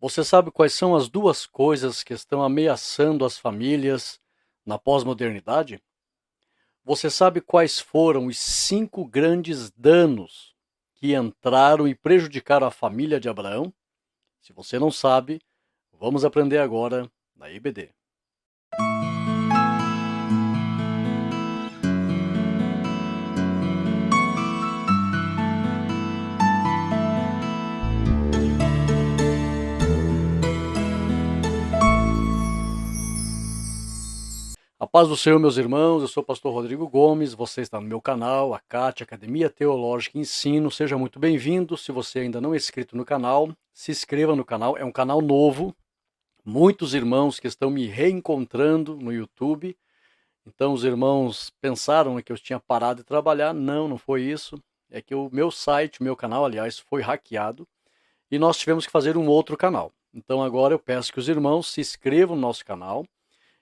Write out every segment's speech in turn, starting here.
Você sabe quais são as duas coisas que estão ameaçando as famílias na pós-modernidade? Você sabe quais foram os 5 grandes danos que entraram e prejudicaram a família de Abraão? Se você não sabe, vamos aprender agora na IBD. A paz do Senhor, meus irmãos, eu sou o pastor Rodrigo Gomes, você está no meu canal, a CAT, Academia Teológica e Ensino, seja muito bem-vindo. Se você ainda não é inscrito no canal, se inscreva no canal, é um canal novo, muitos irmãos que estão me reencontrando no YouTube. Então os irmãos pensaram que eu tinha parado de trabalhar. Não foi isso. É que o meu site, o meu canal, aliás, foi hackeado e nós tivemos que fazer um outro canal. Então agora eu peço que os irmãos se inscrevam no nosso canal.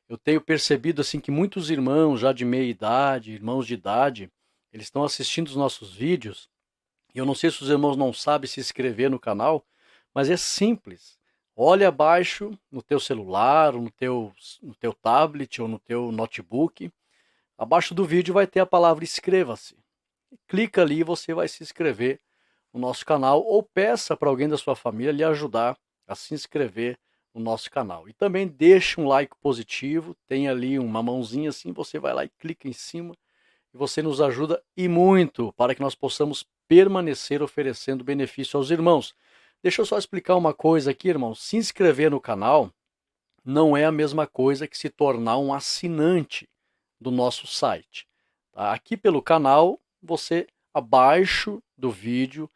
Eu tenho percebido assim que muitos irmãos já de meia idade, irmãos de idade, eles estão assistindo os nossos vídeos. E eu não sei se os irmãos não sabem se inscrever no canal, mas é simples. Olha abaixo no teu celular, ou no teu tablet ou no teu notebook. Abaixo do vídeo vai ter a palavra inscreva-se. Clica ali e você vai se inscrever no nosso canal ou peça para alguém da sua família lhe ajudar a se inscrever no nosso canal. E também deixe um like positivo, tem ali uma mãozinha assim, você vai lá e clica em cima e você nos ajuda e muito para que nós possamos permanecer oferecendo benefício aos irmãos. Deixa eu só explicar uma coisa aqui, irmão. Se inscrever no canal não é a mesma coisa que se tornar um assinante do nosso site. Tá? Aqui pelo canal, você abaixo do vídeo,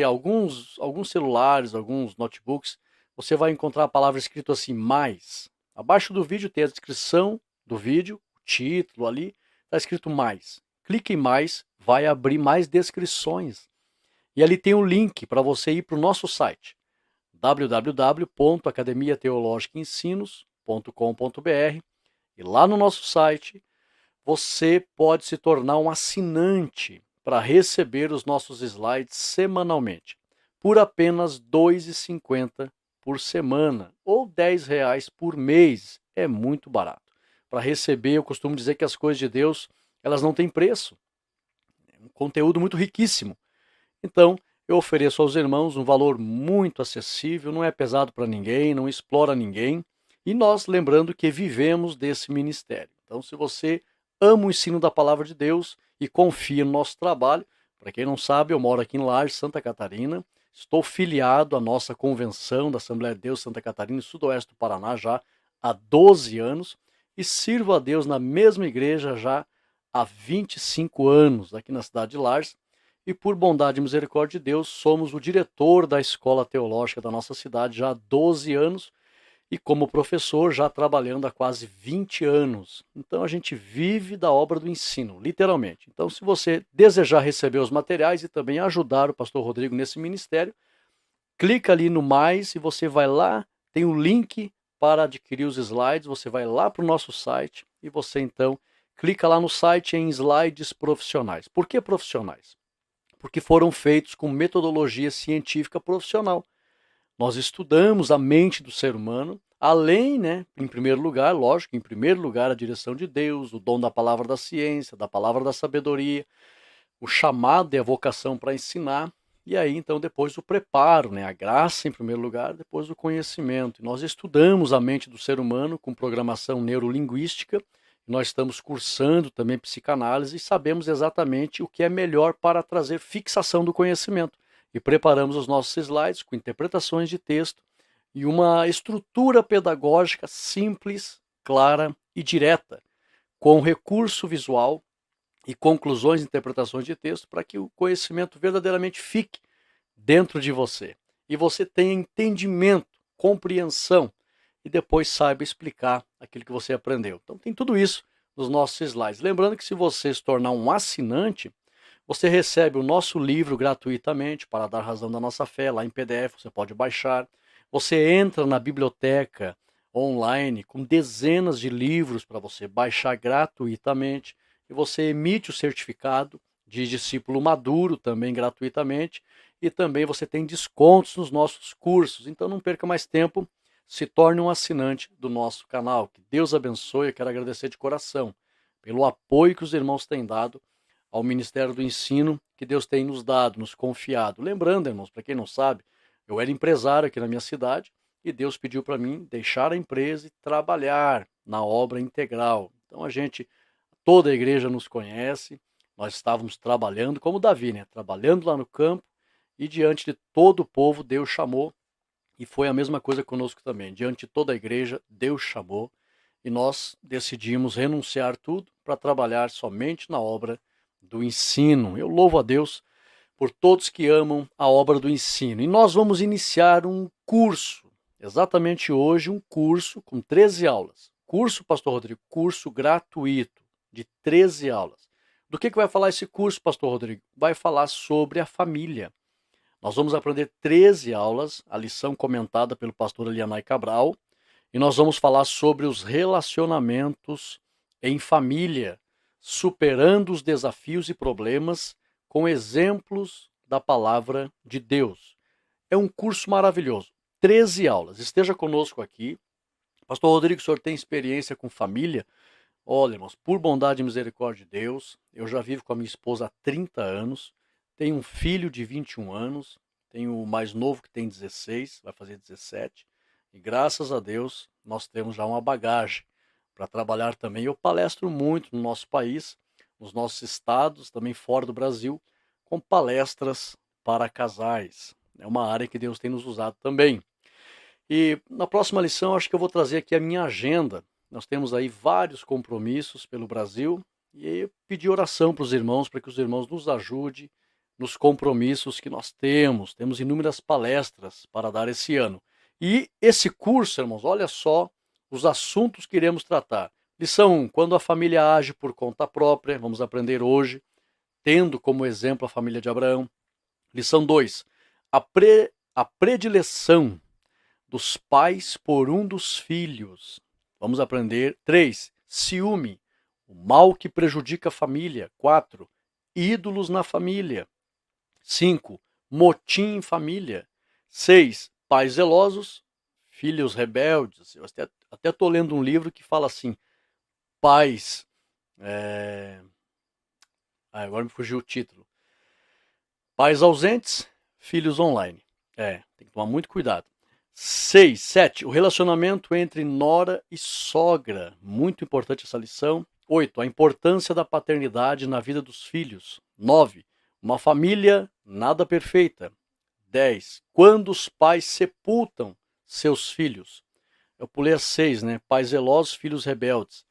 alguns celulares, alguns notebooks, você vai encontrar a palavra escrito assim, mais. Abaixo do vídeo tem a descrição do vídeo, o título ali, está escrito mais. Clique em mais, vai abrir mais descrições. E ali tem um link para você ir para o nosso site, www.academiateologicaensinos.com.br, e lá no nosso site você pode se tornar um assinante para receber os nossos slides semanalmente, por apenas R$ 2,50 por semana ou R$ 10 por mês. É muito barato. Para receber, eu costumo dizer que as coisas de Deus, elas não têm preço. É um conteúdo muito riquíssimo. Então, eu ofereço aos irmãos um valor muito acessível, não é pesado para ninguém, não explora ninguém. E nós, lembrando que vivemos desse ministério. Então, se você ama o ensino da palavra de Deus e confia no nosso trabalho, para quem não sabe, eu moro aqui em Lages, Santa Catarina, estou filiado à nossa convenção da Assembleia de Deus Santa Catarina, sudoeste do Paraná, já há 12 anos, e sirvo a Deus na mesma igreja já há 25 anos, aqui na cidade de Lages. E por bondade e misericórdia de Deus, somos o diretor da escola teológica da nossa cidade já há 12 anos e como professor já trabalhando há quase 20 anos. Então a gente vive da obra do ensino, literalmente. Então se você desejar receber os materiais e também ajudar o pastor Rodrigo nesse ministério, clica ali no mais e você vai lá, tem um link para adquirir os slides, você vai lá para o nosso site e você então clica lá no site em slides profissionais. Por que profissionais? Porque foram feitos com metodologia científica profissional. Nós estudamos a mente do ser humano, além, em primeiro lugar, lógico, em primeiro lugar, a direção de Deus, o dom da palavra da ciência, da palavra da sabedoria, o chamado e a vocação para ensinar, e aí, então, depois o preparo, a graça em primeiro lugar, depois o conhecimento. Nós estudamos a mente do ser humano com programação neurolinguística. Nós estamos cursando também psicanálise e sabemos exatamente o que é melhor para trazer fixação do conhecimento. E preparamos os nossos slides com interpretações de texto e uma estrutura pedagógica simples, clara e direta, com recurso visual e conclusões e interpretações de texto para que o conhecimento verdadeiramente fique dentro de você. E você tenha entendimento, compreensão e depois saiba explicar aquilo que você aprendeu. Então tem tudo isso nos nossos slides. Lembrando que se você se tornar um assinante, você recebe o nosso livro gratuitamente para dar razão da nossa fé, lá em PDF, você pode baixar. Você entra na biblioteca online com dezenas de livros para você baixar gratuitamente e você emite o certificado de discípulo maduro também gratuitamente e também você tem descontos nos nossos cursos. Então não perca mais tempo, se torne um assinante do nosso canal. Que Deus abençoe, eu quero agradecer de coração pelo apoio que os irmãos têm dado ao Ministério do Ensino, que Deus tem nos dado, nos confiado. Lembrando, irmãos, para quem não sabe, eu era empresário aqui na minha cidade e Deus pediu para mim deixar a empresa e trabalhar na obra integral. Então toda a igreja nos conhece, nós estávamos trabalhando, como Davi, né? Trabalhando lá no campo e diante de todo o povo Deus chamou, e foi a mesma coisa conosco também. Diante de toda a igreja, Deus chamou e nós decidimos renunciar tudo para trabalhar somente na obra do ensino. Eu louvo a Deus por todos que amam a obra do ensino. E nós vamos iniciar um curso, exatamente hoje, um curso com 13 aulas. Curso, Pastor Rodrigo, curso gratuito de 13 aulas. Do que vai falar esse curso, Pastor Rodrigo? Vai falar sobre a família. Nós vamos aprender 13 aulas, a lição comentada pelo pastor Elianai Cabral, e nós vamos falar sobre os relacionamentos em família, superando os desafios e problemas com exemplos da palavra de Deus. É um curso maravilhoso, 13 aulas. Esteja conosco aqui. Pastor Rodrigo, o senhor tem experiência com família? Olha, irmãos, por bondade e misericórdia de Deus, eu já vivo com a minha esposa há 30 anos, tenho um filho de 21 anos, tenho o mais novo que tem 16, vai fazer 17, e graças a Deus nós temos já uma bagagem para trabalhar também. Eu palestro muito no nosso país, nos nossos estados, também fora do Brasil, com palestras para casais. É uma área que Deus tem nos usado também. E na próxima lição, acho que eu vou trazer aqui a minha agenda. Nós temos aí vários compromissos pelo Brasil e pedir oração para os irmãos, para que os irmãos nos ajudem nos compromissos que nós temos. Temos inúmeras palestras para dar esse ano. E esse curso, irmãos, olha só os assuntos que iremos tratar. Lição 1, quando a família age por conta própria, vamos aprender hoje, tendo como exemplo a família de Abraão. Lição 2, a predileção dos pais por um dos filhos. Vamos aprender. 3. Ciúme, o mal que prejudica a família. 4. Ídolos na família. 5. Motim em família. 6. Pais zelosos, filhos rebeldes. Eu até estou lendo um livro que fala assim, pais... agora me fugiu o título. Pais ausentes, filhos online. Tem que tomar muito cuidado. 6, 7. O relacionamento entre nora e sogra. Muito importante essa lição. 8. A importância da paternidade na vida dos filhos. 9. Uma família nada perfeita. 10. Quando os pais sepultam seus filhos. Eu pulei a 6, né? Pais zelosos, filhos rebeldes.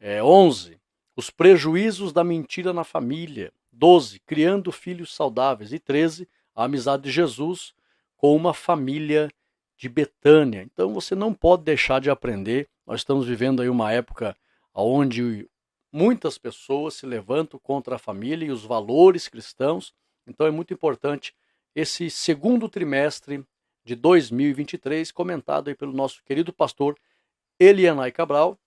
11. Os prejuízos da mentira na família. 12. Criando filhos saudáveis. E 13. A amizade de Jesus com uma família de Betânia. Então você não pode deixar de aprender. Nós estamos vivendo aí uma época onde muitas pessoas se levantam contra a família e os valores cristãos. Então é muito importante esse segundo trimestre de 2023, comentado aí pelo nosso querido pastor Elianai Cabral.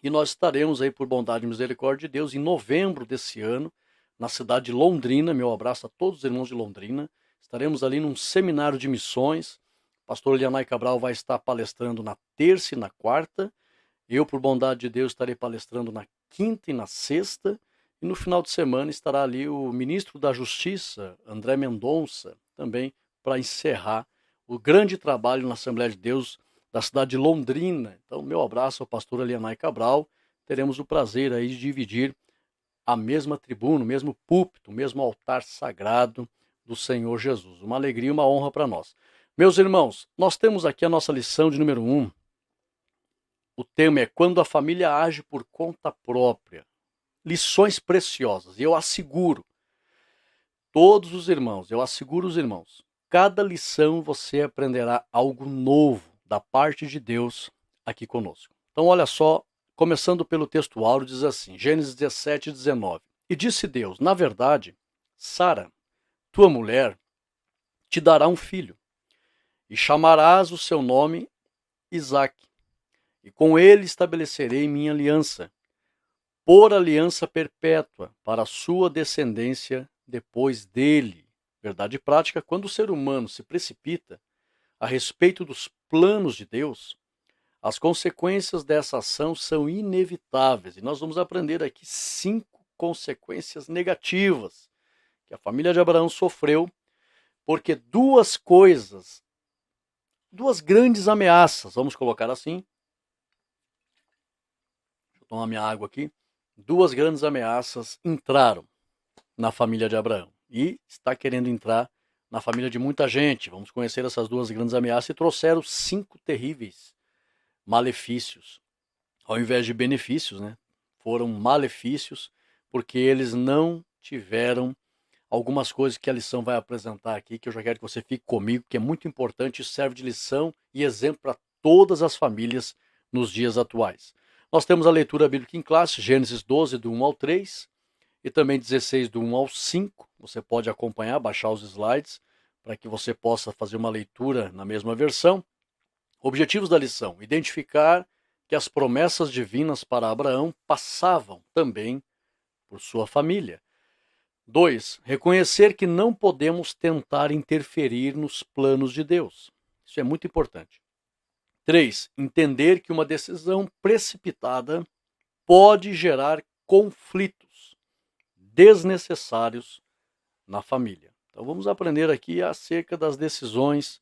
E nós estaremos aí, por bondade e misericórdia de Deus, em novembro desse ano, na cidade de Londrina. Meu abraço a todos os irmãos de Londrina. Estaremos ali num seminário de missões. Pastor Elianai Cabral vai estar palestrando na terça e na quarta. Eu, por bondade de Deus, estarei palestrando na quinta e na sexta. E no final de semana estará ali o ministro da Justiça, André Mendonça, também para encerrar o grande trabalho na Assembleia de Deus da cidade de Londrina. Então, meu abraço ao pastor Elianai Cabral. Teremos o prazer aí de dividir a mesma tribuna, o mesmo púlpito, o mesmo altar sagrado do Senhor Jesus. Uma alegria e uma honra para nós. Meus irmãos, nós temos aqui a nossa lição de número 1. O tema é quando a família age por conta própria. Lições preciosas. E eu asseguro todos os irmãos, eu asseguro os irmãos, cada lição você aprenderá algo novo da parte de Deus aqui conosco. Então olha só, começando pelo texto áureo, diz assim, Gênesis 17, 19. E disse Deus, na verdade, Sara, tua mulher, te dará um filho. E chamarás o seu nome Isaque, e com ele estabelecerei minha aliança, por aliança perpétua, para a sua descendência depois dele. Verdade prática: quando o ser humano se precipita a respeito dos planos de Deus, as consequências dessa ação são inevitáveis. E nós vamos aprender aqui 5 consequências negativas que a família de Abraão sofreu, porque duas grandes ameaças, vamos colocar assim. Deixa eu tomar minha água aqui. Duas grandes ameaças entraram na família de Abraão e está querendo entrar na família de muita gente. Vamos conhecer essas duas grandes ameaças e trouxeram 5 terríveis malefícios. Ao invés de benefícios, né? Foram malefícios, porque eles não tiveram algumas coisas que a lição vai apresentar aqui, que eu já quero que você fique comigo, que é muito importante, isso serve de lição e exemplo para todas as famílias nos dias atuais. Nós temos a leitura bíblica em classe, Gênesis 12, do 1 ao 3, e também 16, do 1 ao 5. Você pode acompanhar, baixar os slides, para que você possa fazer uma leitura na mesma versão. Objetivos da lição: identificar que as promessas divinas para Abraão passavam também por sua família. 2. Reconhecer que não podemos tentar interferir nos planos de Deus. Isso é muito importante. 3. Entender que uma decisão precipitada pode gerar conflitos desnecessários na família. Então vamos aprender aqui acerca das decisões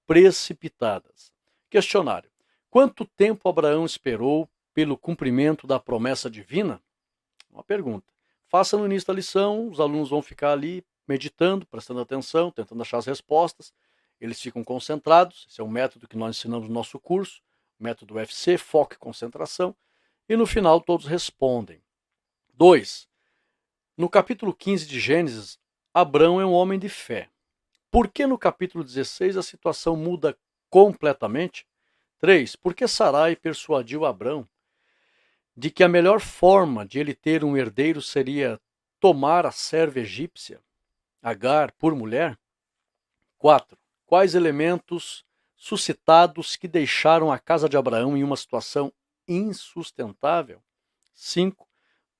precipitadas. Questionário: quanto tempo Abraão esperou pelo cumprimento da promessa divina? Uma pergunta. Faça no início da lição, os alunos vão ficar ali meditando, prestando atenção, tentando achar as respostas. Eles ficam concentrados. Esse é um método que nós ensinamos no nosso curso, o método UFC, foco e concentração. E no final todos respondem. 2. No capítulo 15 de Gênesis, Abraão é um homem de fé. Por que no capítulo 16 a situação muda completamente? 3. Por que Sarai persuadiu Abraão de que a melhor forma de ele ter um herdeiro seria tomar a serva egípcia, Agar, por mulher? 4. Quais elementos suscitados que deixaram a casa de Abraão em uma situação insustentável? 5.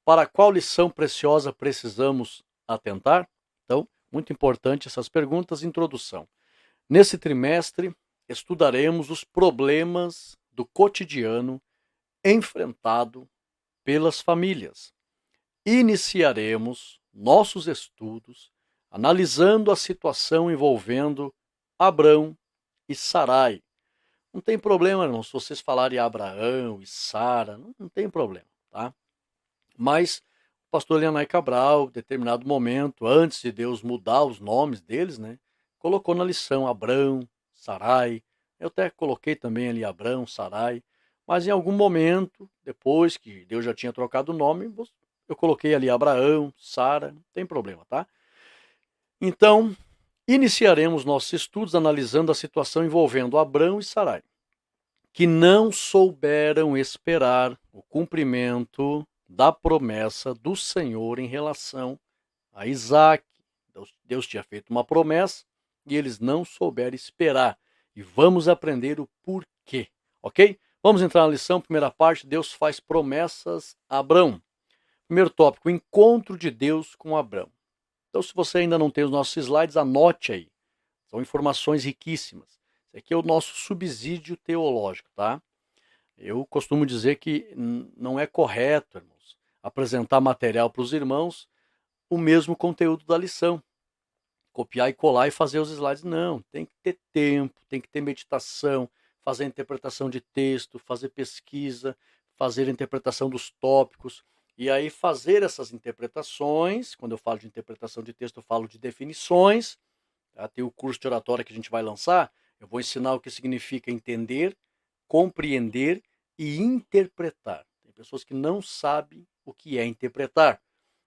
Para qual lição preciosa precisamos atentar? Então, muito importante essas perguntas. Introdução. Nesse trimestre, estudaremos os problemas do cotidiano enfrentado pelas famílias. Iniciaremos nossos estudos analisando a situação envolvendo Abrão e Sarai. Não tem problema, irmão, se vocês falarem Abraão e Sara, não tem problema, tá? Mas o pastor Leonai Cabral, em determinado momento, antes de Deus mudar os nomes deles, né, colocou na lição Abrão, Sarai. Eu até coloquei também ali Abrão, Sarai. Mas em algum momento, depois que Deus já tinha trocado o nome, eu coloquei ali Abraão, Sara, não tem problema, tá? Então, iniciaremos nossos estudos analisando a situação envolvendo Abrão e Sarai, que não souberam esperar o cumprimento da promessa do Senhor em relação a Isaac. Deus tinha feito uma promessa e eles não souberam esperar. E vamos aprender o porquê, ok? Vamos entrar na lição, primeira parte, Deus faz promessas a Abrão. Primeiro tópico, o encontro de Deus com Abrão. Então, se você ainda não tem os nossos slides, anote aí. São informações riquíssimas. Esse aqui é o nosso subsídio teológico, tá? Eu costumo dizer que não é correto, irmãos, apresentar material para os irmãos o mesmo conteúdo da lição. Copiar e colar e fazer os slides. Não, tem que ter tempo, tem que ter meditação, fazer interpretação de texto, fazer pesquisa, fazer interpretação dos tópicos. E aí fazer essas interpretações, quando eu falo de interpretação de texto, eu falo de definições. Tá? Tem o curso de oratória que a gente vai lançar, eu vou ensinar o que significa entender, compreender e interpretar. Tem pessoas que não sabem o que é interpretar.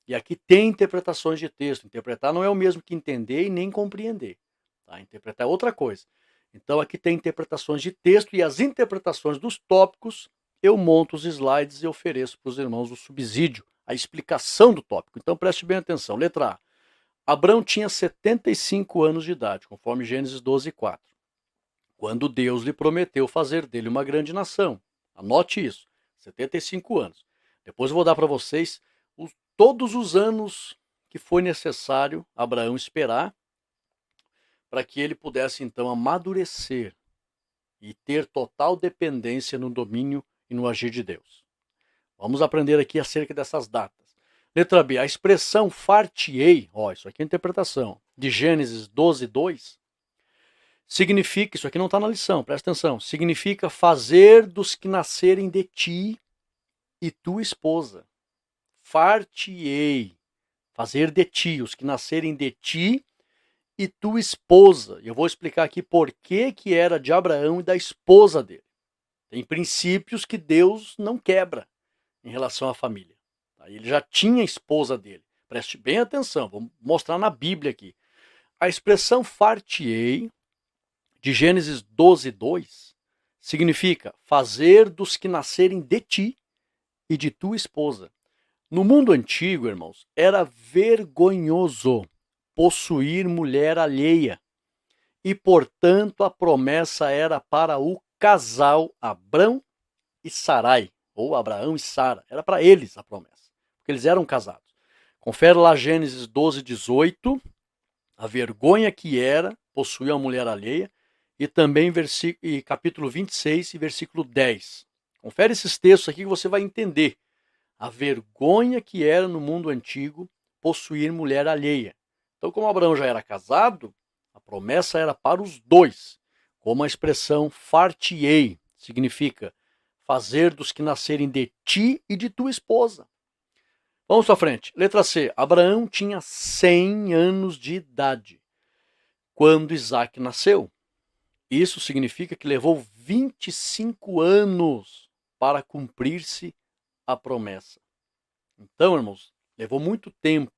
E aqui tem interpretações de texto. Interpretar não é o mesmo que entender e nem compreender. Tá? Interpretar é outra coisa. Então aqui tem interpretações de texto e as interpretações dos tópicos eu monto os slides e ofereço para os irmãos o subsídio, a explicação do tópico. Então preste bem atenção. Letra A. Abrão tinha 75 anos de idade, conforme Gênesis 12, 4. Quando Deus lhe prometeu fazer dele uma grande nação. Anote isso. 75 anos. Depois eu vou dar para vocês todos os anos que foi necessário Abraão esperar para que ele pudesse então amadurecer e ter total dependência no domínio e no agir de Deus. Vamos aprender aqui acerca dessas datas. Letra B, a expressão far-te-ei, isso aqui é a interpretação, de Gênesis 12:2, significa, isso aqui não está na lição, presta atenção, significa fazer dos que nascerem de ti e tua esposa. Far-te-ei, fazer de ti, os que nascerem de ti e tua esposa. Eu vou explicar aqui por que era de Abraão e da esposa dele. Tem princípios que Deus não quebra em relação à família. Ele já tinha a esposa dele. Preste bem atenção, vamos mostrar na Bíblia aqui. A expressão far-te-ei, de Gênesis 12:2, significa fazer dos que nascerem de ti e de tua esposa. No mundo antigo, irmãos, era vergonhoso possuir mulher alheia. E, portanto, a promessa era para o casal Abrão e Sarai, ou Abraão e Sara. Era para eles a promessa, porque eles eram casados. Confere lá Gênesis 12:18, a vergonha que era possuir uma mulher alheia, e também capítulo 26 e versículo 10. Confere esses textos aqui que você vai entender a vergonha que era no mundo antigo possuir mulher alheia. Então, como Abraão já era casado, a promessa era para os dois, como a expressão far-te-ei significa fazer dos que nascerem de ti e de tua esposa. Vamos para frente. Letra C. Abraão tinha 100 anos de idade quando Isaac nasceu. Isso significa que levou 25 anos para cumprir-se a promessa. Então, irmãos, levou muito tempo.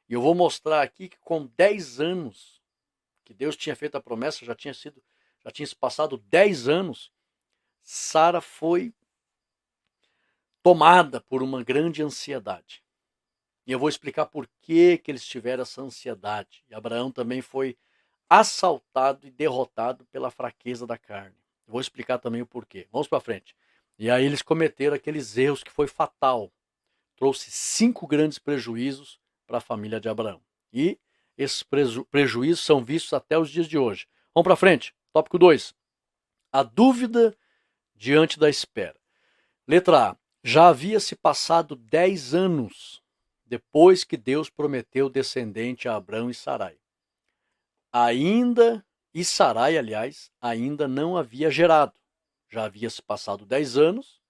E eu vou mostrar aqui que com 10 anos que Deus tinha feito a promessa, já tinha se passado 10 anos, Sara foi tomada por uma grande ansiedade. E eu vou explicar por que eles tiveram essa ansiedade. E Abraão também foi assaltado e derrotado pela fraqueza da carne. Eu vou explicar também o porquê. Vamos para frente. E aí eles cometeram aqueles erros que foi fatal. Trouxe 5 grandes prejuízos para a família de Abraão. E esses prejuízos são vistos até os dias de hoje. Vamos para frente. Tópico 2. A dúvida diante da espera. Letra A. Já havia se passado 10 anos depois que Deus prometeu descendente a Abraão e Sarai. Sarai, aliás, ainda não havia gerado. Já havia se passado 10 anos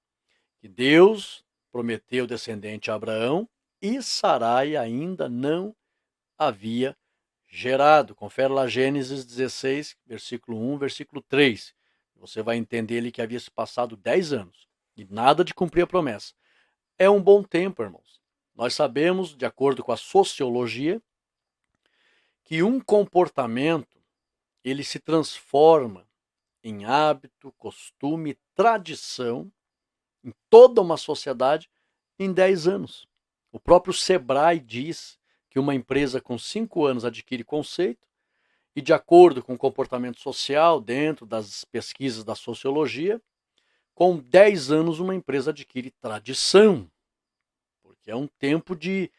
que Deus prometeu descendente a Abraão e Sarai ainda não havia gerado. Confere lá Gênesis 16, versículo 1, versículo 3. Você vai entender ali que havia se passado 10 anos e nada de cumprir a promessa. É um bom tempo, irmãos. Nós sabemos, de acordo com a sociologia, que um comportamento ele se transforma em hábito, costume, tradição em toda uma sociedade em 10 anos. O próprio Sebrae diz que uma empresa com 5 anos adquire conceito e, de acordo com o comportamento social, dentro das pesquisas da sociologia, com 10 anos uma empresa adquire tradição, porque é um tempo de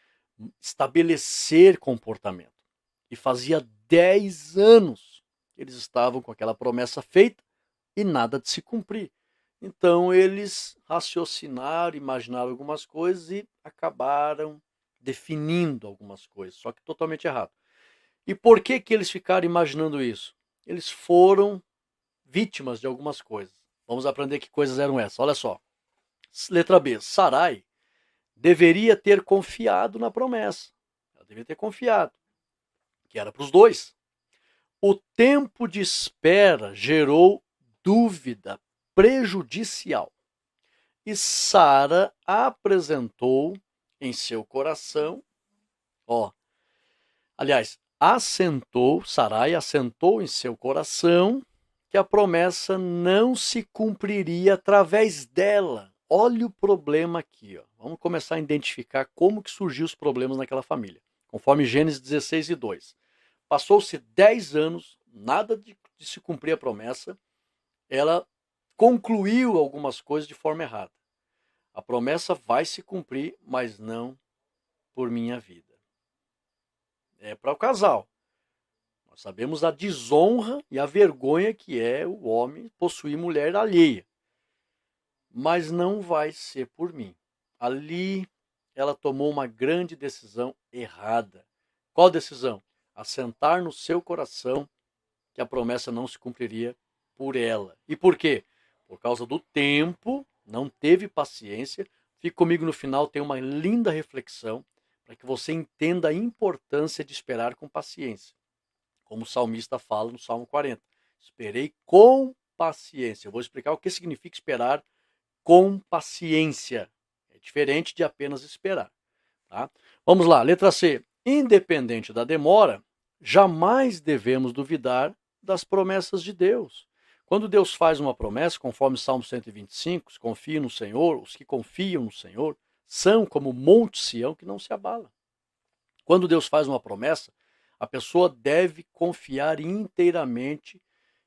estabelecer comportamento. E fazia 10 anos que eles estavam com aquela promessa feita e nada de se cumprir. Então eles raciocinaram, imaginaram algumas coisas e acabaram definindo algumas coisas, só que totalmente errado. E por que eles ficaram imaginando isso? Eles foram vítimas de algumas coisas. Vamos aprender que coisas eram essas. Olha só. Letra B. Sarai deveria ter confiado na promessa. Ela deveria ter confiado, que era para os dois. O tempo de espera gerou dúvida prejudicial. E Sara apresentou em seu coração, Sarai assentou em seu coração que a promessa não se cumpriria através dela. Olha o problema aqui. Vamos começar a identificar como que surgiu os problemas naquela família. Conforme Gênesis 16:2. Passou-se 10 anos, nada de se cumprir a promessa. Ela concluiu algumas coisas de forma errada. A promessa vai se cumprir, mas não por minha vida. É para o casal. Nós sabemos a desonra e a vergonha que é o homem possuir mulher alheia. Mas não vai ser por mim. Ali ela tomou uma grande decisão errada. Qual decisão? Assentar no seu coração que a promessa não se cumpriria por ela. E por quê? Por causa do tempo, não teve paciência. Fique comigo no final, tem uma linda reflexão para que você entenda a importância de esperar com paciência. Como o salmista fala no Salmo 40. Esperei com paciência. Eu vou explicar o que significa esperar com paciência. É diferente de apenas esperar. Tá? Vamos lá, letra C. Independente da demora, jamais devemos duvidar das promessas de Deus. Quando Deus faz uma promessa, conforme Salmo 125, confie no Senhor, os que confiam no Senhor são como o Monte Sião que não se abala. Quando Deus faz uma promessa, a pessoa deve confiar inteiramente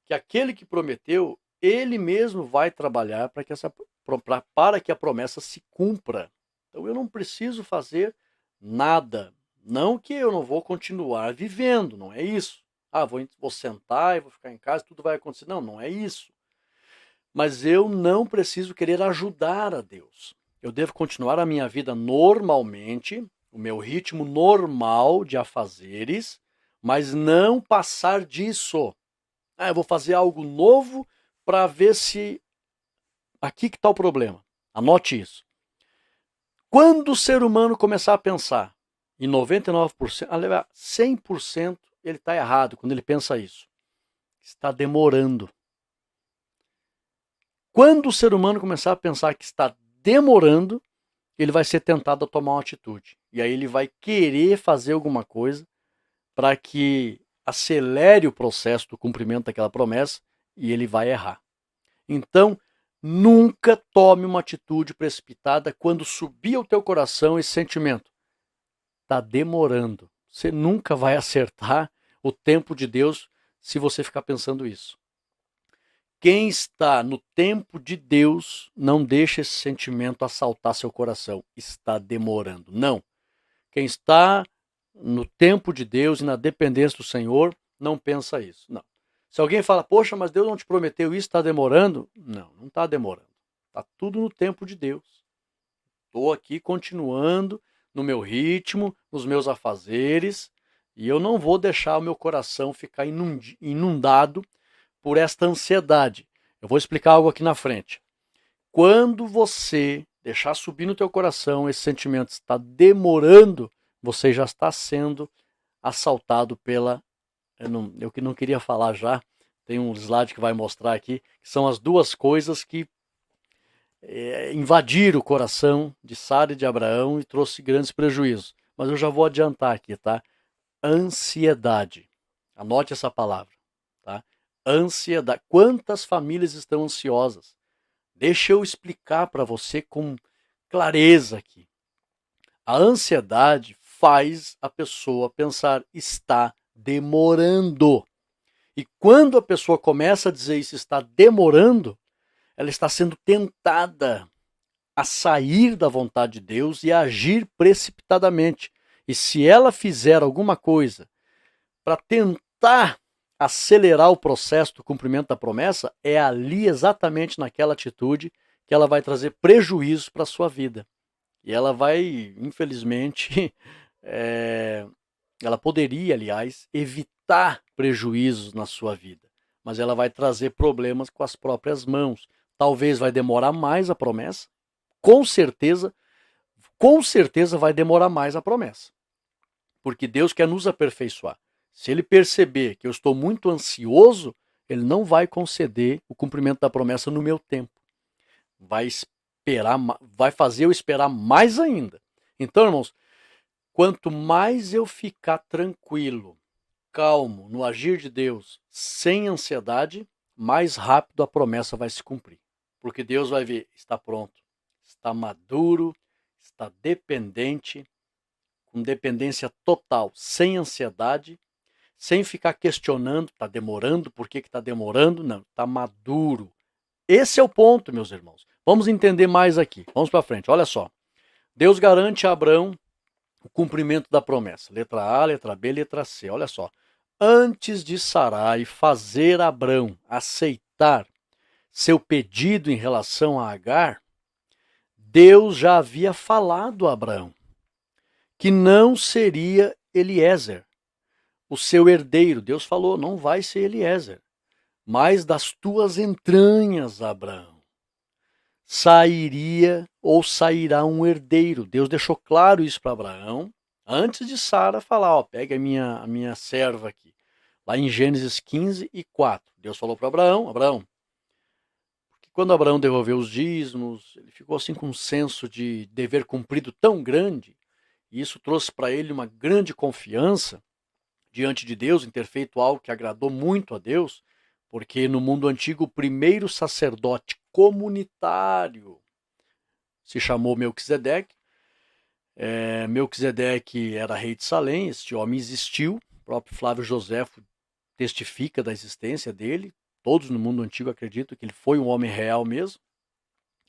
que aquele que prometeu, ele mesmo vai trabalhar para que a promessa se cumpra. Então eu não preciso fazer nada. Não que eu não vou continuar vivendo, não é isso. Vou sentar e vou ficar em casa, tudo vai acontecer. Não, não é isso. Mas eu não preciso querer ajudar a Deus. Eu devo continuar a minha vida normalmente, o meu ritmo normal de afazeres, mas não passar disso. Eu vou fazer algo novo para ver se... Aqui que está o problema. Anote isso. Quando o ser humano começar a pensar em 99%, 100%, ele está errado quando ele pensa isso. Está demorando. Quando o ser humano começar a pensar que está demorando, ele vai ser tentado a tomar uma atitude. E aí ele vai querer fazer alguma coisa para que acelere o processo do cumprimento daquela promessa e ele vai errar. Então, nunca tome uma atitude precipitada quando subir ao teu coração esse sentimento. Está demorando. Você nunca vai acertar o tempo de Deus se você ficar pensando isso. Quem está no tempo de Deus, não deixa esse sentimento assaltar seu coração. Está demorando. Não. Quem está no tempo de Deus e na dependência do Senhor, não pensa isso. Não. Se alguém fala, poxa, mas Deus não te prometeu isso, está demorando? Não, não está demorando. Está tudo no tempo de Deus. Estou aqui continuando no meu ritmo, nos meus afazeres, e eu não vou deixar o meu coração ficar inundado por esta ansiedade. Eu vou explicar algo aqui na frente. Quando você deixar subir no teu coração esse sentimento está demorando, você já está sendo assaltado pela... Eu que não queria falar já, tem um slide que vai mostrar aqui, que são as duas coisas que invadiram o coração de Sara e de Abraão e trouxe grandes prejuízos. Mas eu já vou adiantar aqui, tá? Ansiedade. Anote essa palavra, tá? Ansiedade. Quantas famílias estão ansiosas? Deixa eu explicar para você com clareza aqui. A ansiedade faz a pessoa pensar, está demorando. E quando a pessoa começa a dizer isso, está demorando, ela está sendo tentada a sair da vontade de Deus e a agir precipitadamente. E se ela fizer alguma coisa para tentar acelerar o processo do cumprimento da promessa, é ali, exatamente naquela atitude, que ela vai trazer prejuízo para a sua vida. E ela vai, infelizmente, ela poderia, aliás, evitar prejuízos na sua vida. Mas ela vai trazer problemas com as próprias mãos. Talvez vai demorar mais a promessa. Com certeza vai demorar mais a promessa. Porque Deus quer nos aperfeiçoar. Se ele perceber que eu estou muito ansioso, ele não vai conceder o cumprimento da promessa no meu tempo. Vai fazer eu esperar mais ainda. Então, irmãos, quanto mais eu ficar tranquilo, calmo, no agir de Deus, sem ansiedade, mais rápido a promessa vai se cumprir. Porque Deus vai ver, está pronto, está maduro, está dependente, com dependência total, sem ansiedade, sem ficar questionando, está demorando, por que está demorando? Não, está maduro. Esse é o ponto, meus irmãos. Vamos entender mais aqui. Vamos para frente. Olha só. Deus garante a Abraão o cumprimento da promessa. Letra A, letra B, letra C. Olha só. antes de Sarai fazer Abrão aceitar seu pedido em relação a Agar, Deus já havia falado a Abraão que não seria Eliezer, o seu herdeiro. Deus falou, não vai ser Eliezer, mas das tuas entranhas, Abraão, sairia ou sairá um herdeiro. Deus deixou claro isso para Abraão, antes de Sara falar, ó, pega a minha serva aqui. Lá em Gênesis 15:4, Deus falou para Abraão, porque quando Abraão devolveu os dízimos, ele ficou assim com um senso de dever cumprido tão grande, e isso trouxe para ele uma grande confiança diante de Deus em ter feito algo que agradou muito a Deus, porque no mundo antigo o primeiro sacerdote comunitário se chamou Melquisedeque. Melquisedeque era rei de Salém, este homem existiu, o próprio Flávio Joséfo testifica da existência dele, todos no mundo antigo acreditam que ele foi um homem real mesmo,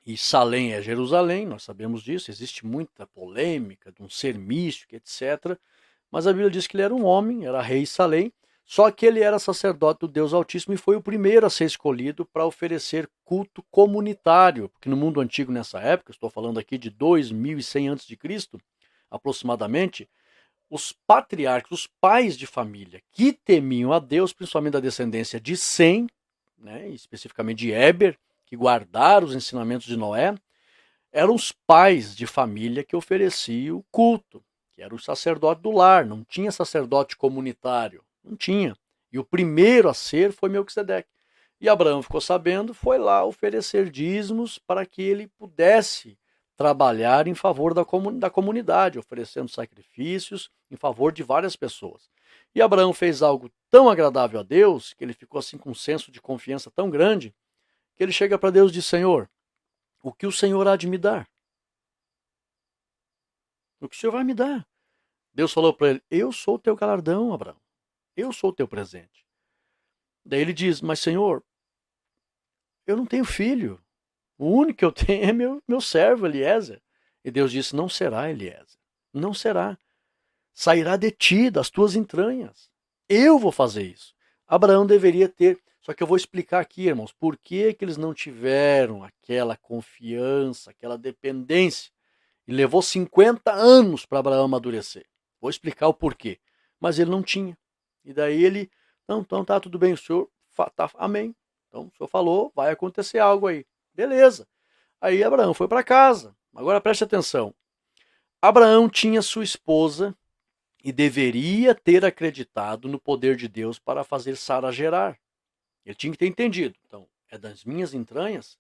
e Salém é Jerusalém, nós sabemos disso, existe muita polêmica de um ser místico, etc., mas a Bíblia diz que ele era um homem, era rei Salém, só que ele era sacerdote do Deus Altíssimo e foi o primeiro a ser escolhido para oferecer culto comunitário, porque no mundo antigo nessa época, estou falando aqui de 2100 a.C., aproximadamente, os patriarcas, os pais de família que temiam a Deus, principalmente da descendência de Sem, né, especificamente de Éber, que guardaram os ensinamentos de Noé, eram os pais de família que ofereciam o culto, que era o sacerdote do lar, não tinha sacerdote comunitário, não tinha. E o primeiro a ser foi Melquisedeque. E Abraão ficou sabendo, foi lá oferecer dízimos para que ele pudesse trabalhar em favor da comunidade, oferecendo sacrifícios em favor de várias pessoas. E Abraão fez algo tão agradável a Deus, que ele ficou assim com um senso de confiança tão grande, que ele chega para Deus e diz, Senhor, o que o Senhor há de me dar? O que o Senhor vai me dar? Deus falou para ele, eu sou o teu galardão, Abraão. Eu sou o teu presente. Daí ele diz, mas Senhor, eu não tenho filho. O único que eu tenho é meu servo, Eliezer. E Deus disse, não será, Eliezer. Não será. Sairá de ti, das tuas entranhas. Eu vou fazer isso. Abraão deveria ter... Só que eu vou explicar aqui, irmãos, por que eles não tiveram aquela confiança, aquela dependência. E levou 50 anos para Abraão amadurecer. Vou explicar o porquê. Mas ele não tinha. E daí ele, não, então tá, tudo bem, o senhor, tá, amém. Então o senhor falou, vai acontecer algo aí. Beleza. Aí Abraão foi para casa. Agora preste atenção. Abraão tinha sua esposa e deveria ter acreditado no poder de Deus para fazer Sara gerar. Ele tinha que ter entendido. Então, é das minhas entranhas,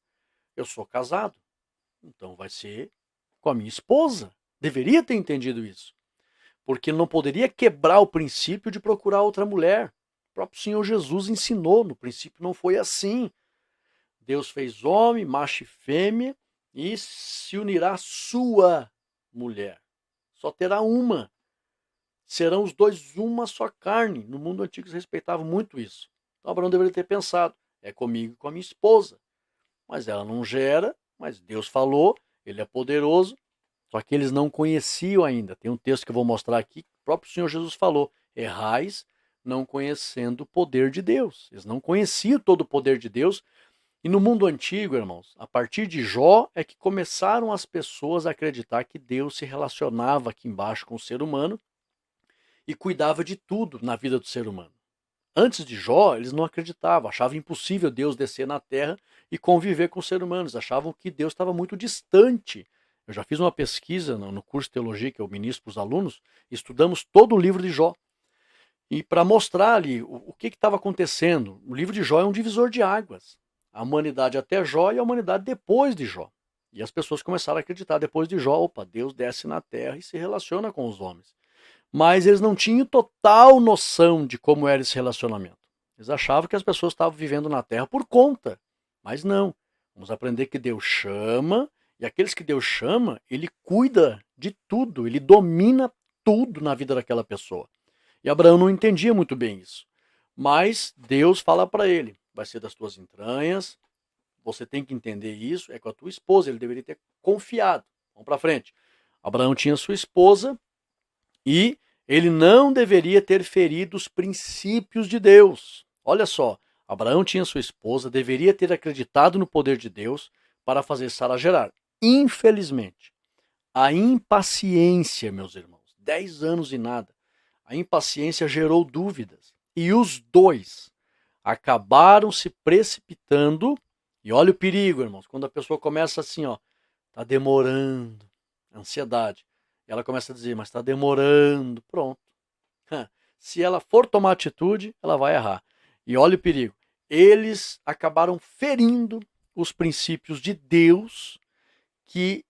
eu sou casado. Então vai ser com a minha esposa. Deveria ter entendido isso. Porque ele não poderia quebrar o princípio de procurar outra mulher. O próprio Senhor Jesus ensinou, no princípio não foi assim. Deus fez homem, macho e fêmea, e se unirá a sua mulher. Só terá uma. Serão os dois uma só carne. No mundo antigo eles respeitavam muito isso. Então Abraão deveria ter pensado, é comigo e com a minha esposa. Mas ela não gera, mas Deus falou, ele é poderoso, só que eles não conheciam ainda. Tem um texto que eu vou mostrar aqui, o próprio Senhor Jesus falou, errais não conhecendo o poder de Deus. Eles não conheciam todo o poder de Deus. E no mundo antigo, irmãos, a partir de Jó é que começaram as pessoas a acreditar que Deus se relacionava aqui embaixo com o ser humano e cuidava de tudo na vida do ser humano. Antes de Jó, eles não acreditavam, achavam impossível Deus descer na terra e conviver com os seres humanos, achavam que Deus estava muito distante. Eu já fiz uma pesquisa no curso de teologia que eu ministro para os alunos, estudamos todo o livro de Jó. E para mostrar ali o que estava acontecendo, o livro de Jó é um divisor de águas. A humanidade até Jó e a humanidade depois de Jó. E as pessoas começaram a acreditar depois de Jó, opa, Deus desce na terra e se relaciona com os homens. Mas eles não tinham total noção de como era esse relacionamento. Eles achavam que as pessoas estavam vivendo na terra por conta. Mas não. Vamos aprender que Deus chama, e aqueles que Deus chama, ele cuida de tudo, ele domina tudo na vida daquela pessoa. E Abraão não entendia muito bem isso. Mas Deus fala para ele, vai ser das tuas entranhas, você tem que entender isso, é com a tua esposa, ele deveria ter confiado. Vamos para frente. Abraão tinha sua esposa e Ele não deveria ter ferido os princípios de Deus. Olha só, Abraão tinha sua esposa, deveria ter acreditado no poder de Deus para fazer Sara gerar. Infelizmente, a impaciência, meus irmãos, 10 anos e nada, a impaciência gerou dúvidas. E os dois acabaram se precipitando. E olha o perigo, irmãos, quando a pessoa começa assim, ó, tá demorando, ansiedade. Ela começa a dizer, mas está demorando, pronto. Se ela for tomar atitude, ela vai errar. E olha o perigo. Eles acabaram ferindo os princípios de Deus que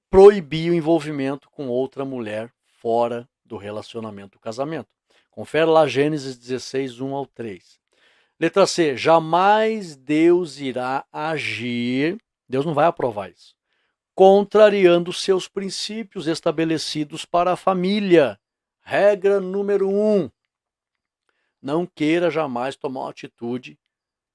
proibia o envolvimento com outra mulher fora do relacionamento do casamento. Confere lá Gênesis 16, 1 ao 3. Letra C. Jamais Deus irá agir, Deus não vai aprovar isso, contrariando seus princípios estabelecidos para a família. Regra número 1. Não queira jamais tomar uma atitude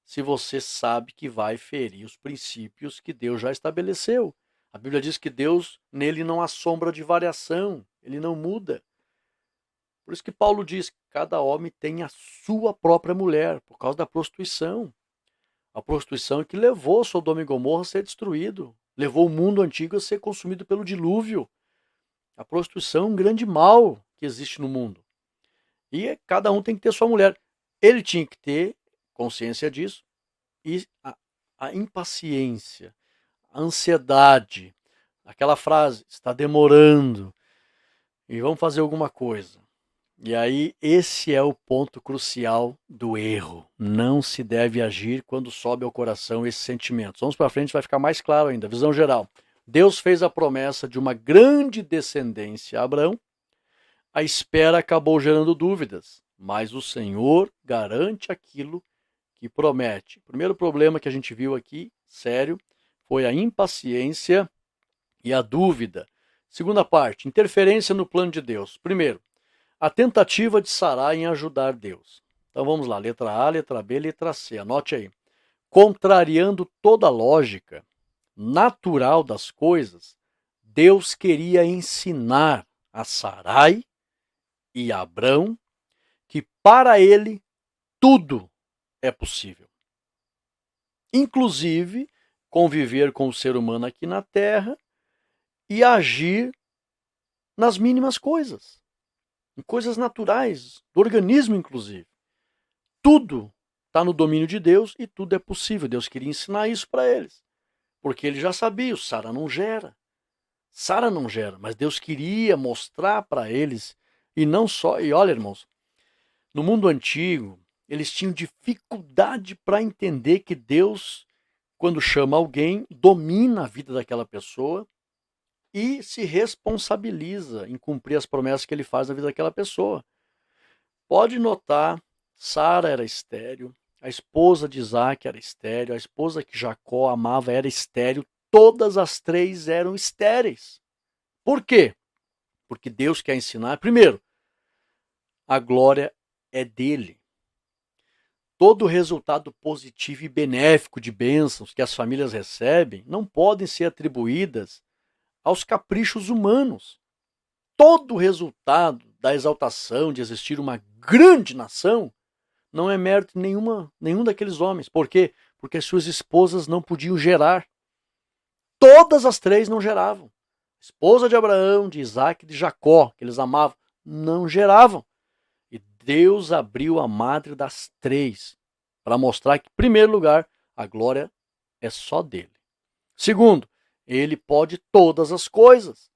se você sabe que vai ferir os princípios que Deus já estabeleceu. A Bíblia diz que Deus, nele não há sombra de variação, ele não muda. Por isso que Paulo diz que cada homem tem a sua própria mulher, por causa da prostituição. A prostituição é que levou Sodoma e Gomorra a ser destruído, levou o mundo antigo a ser consumido pelo dilúvio. A prostituição é um grande mal que existe no mundo. E cada um tem que ter sua mulher. Ele tinha que ter consciência disso. E a impaciência, a ansiedade, aquela frase, está demorando, e vamos fazer alguma coisa. E aí, esse é o ponto crucial do erro. Não se deve agir quando sobe ao coração esses sentimentos. Vamos para frente, vai ficar mais claro ainda. Visão geral. Deus fez a promessa de uma grande descendência a Abraão. A espera acabou gerando dúvidas, mas o Senhor garante aquilo que promete. O primeiro problema que a gente viu aqui, sério, foi a impaciência e a dúvida. Segunda parte, interferência no plano de Deus. Primeiro, a tentativa de Sarai em ajudar Deus. Então vamos lá, letra A, letra B, letra C. Anote aí. Contrariando toda a lógica natural das coisas, Deus queria ensinar a Sarai e a Abrão que para ele tudo é possível. Inclusive, conviver com o ser humano aqui na Terra e agir nas mínimas coisas, em coisas naturais, do organismo inclusive. Tudo está no domínio de Deus e tudo é possível. Deus queria ensinar isso para eles, porque ele já sabia, o Sara não gera. Sara não gera, mas Deus queria mostrar para eles, e não só, e olha irmãos, no mundo antigo, eles tinham dificuldade para entender que Deus, quando chama alguém, domina a vida daquela pessoa e se responsabiliza em cumprir as promessas que ele faz na vida daquela pessoa. Pode notar, Sara era estéril, a esposa de Isaac era estéril, a esposa que Jacó amava era estéril, todas as três eram estéreis. Por quê? Porque Deus quer ensinar, primeiro, a glória é dele. Todo resultado positivo e benéfico de bênçãos que as famílias recebem não podem ser atribuídas aos caprichos humanos. Todo resultado da exaltação de existir uma grande nação não é mérito de nenhum daqueles homens. Por quê? Porque as suas esposas não podiam gerar. Todas as três não geravam. A esposa de Abraão, de Isaac e de Jacó, que eles amavam, não geravam. E Deus abriu a madre das três para mostrar que, em primeiro lugar, a glória é só dele. Segundo, ele pode todas as coisas.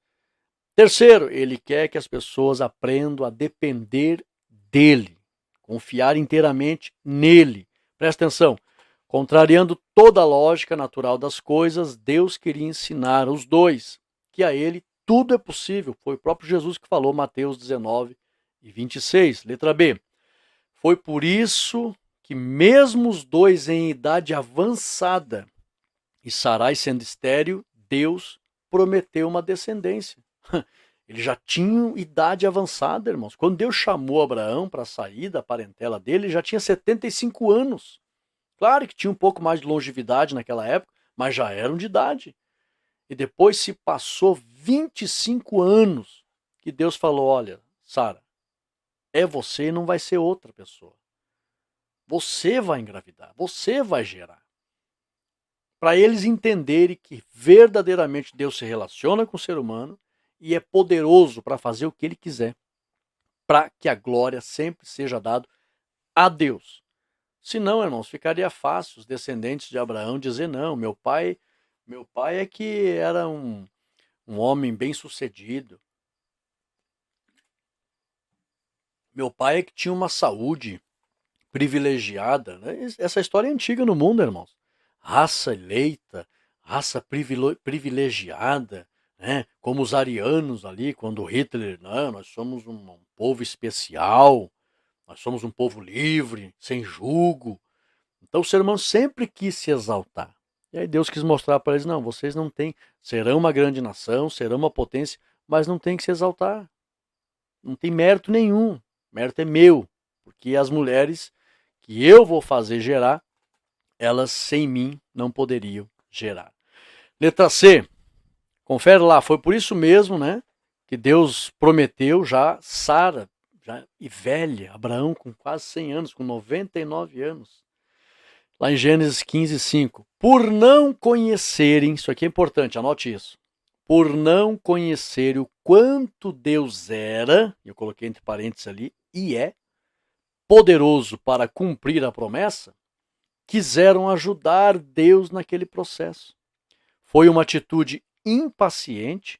Terceiro, ele quer que as pessoas aprendam a depender dele, confiar inteiramente nele. Presta atenção, contrariando toda a lógica natural das coisas, Deus queria ensinar os dois que a ele tudo é possível. Foi o próprio Jesus que falou, Mateus 19 e 26. Letra B. Foi por isso que mesmo os dois em idade avançada e Sarai sendo estéril, Deus prometeu uma descendência. Eles já tinham idade avançada, irmãos. Quando Deus chamou Abraão para sair da parentela dele, ele já tinha 75 anos. Claro que tinha um pouco mais de longevidade naquela época, mas já eram de idade. E depois se passou 25 anos que Deus falou, olha, Sara, É você e não vai ser outra pessoa. Você vai engravidar, você vai gerar. Para eles entenderem que verdadeiramente Deus se relaciona com o ser humano e é poderoso para fazer o que ele quiser, para que a glória sempre seja dada a Deus. Senão, irmãos, ficaria fácil os descendentes de Abraão dizer: não, meu pai é que era um homem bem-sucedido. Meu pai é que tinha uma saúde privilegiada. Essa história é antiga no mundo, irmãos. Raça eleita, raça privilegiada, né? Como os arianos ali, quando Hitler, não, nós somos um povo especial, nós somos um povo livre, sem jugo. Então o ser humano sempre quis se exaltar. E aí Deus quis mostrar para eles: não, vocês não têm, serão uma grande nação, serão uma potência, mas não tem que se exaltar. Não tem mérito nenhum. Mérito é meu, porque as mulheres que eu vou fazer gerar, elas sem mim não poderiam gerar. Letra C, confere lá, foi por isso mesmo, né, que Deus prometeu já Sara, já e velha, Abraão com quase 100 anos, com 99 anos. Lá em Gênesis 15, 5. Por não conhecerem, isso aqui é importante, anote isso. Por não conhecerem o quanto Deus era, eu coloquei entre parênteses ali, e é poderoso para cumprir a promessa, quiseram ajudar Deus naquele processo. Foi uma atitude impaciente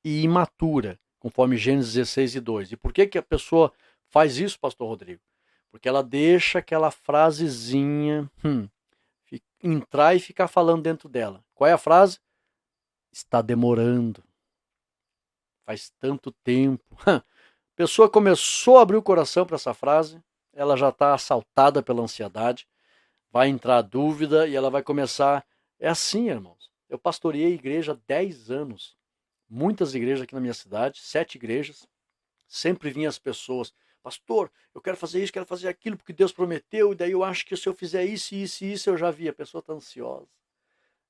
e imatura, conforme Gênesis 16 e 2. E por que a pessoa faz isso, pastor Rodrigo? Porque ela deixa aquela frasezinha entrar e ficar falando dentro dela. Qual é a frase? Está demorando. Faz tanto tempo. A pessoa começou a abrir o coração para essa frase, ela já está assaltada pela ansiedade, vai entrar a dúvida e ela vai começar. É assim, irmãos. Eu pastoreei igreja há 10 anos. Muitas igrejas aqui na minha cidade, 7 igrejas. Sempre vinham as pessoas: pastor, eu quero fazer isso, quero fazer aquilo, porque Deus prometeu, e daí eu acho que se eu fizer isso, isso e isso, eu já vi. A pessoa está ansiosa.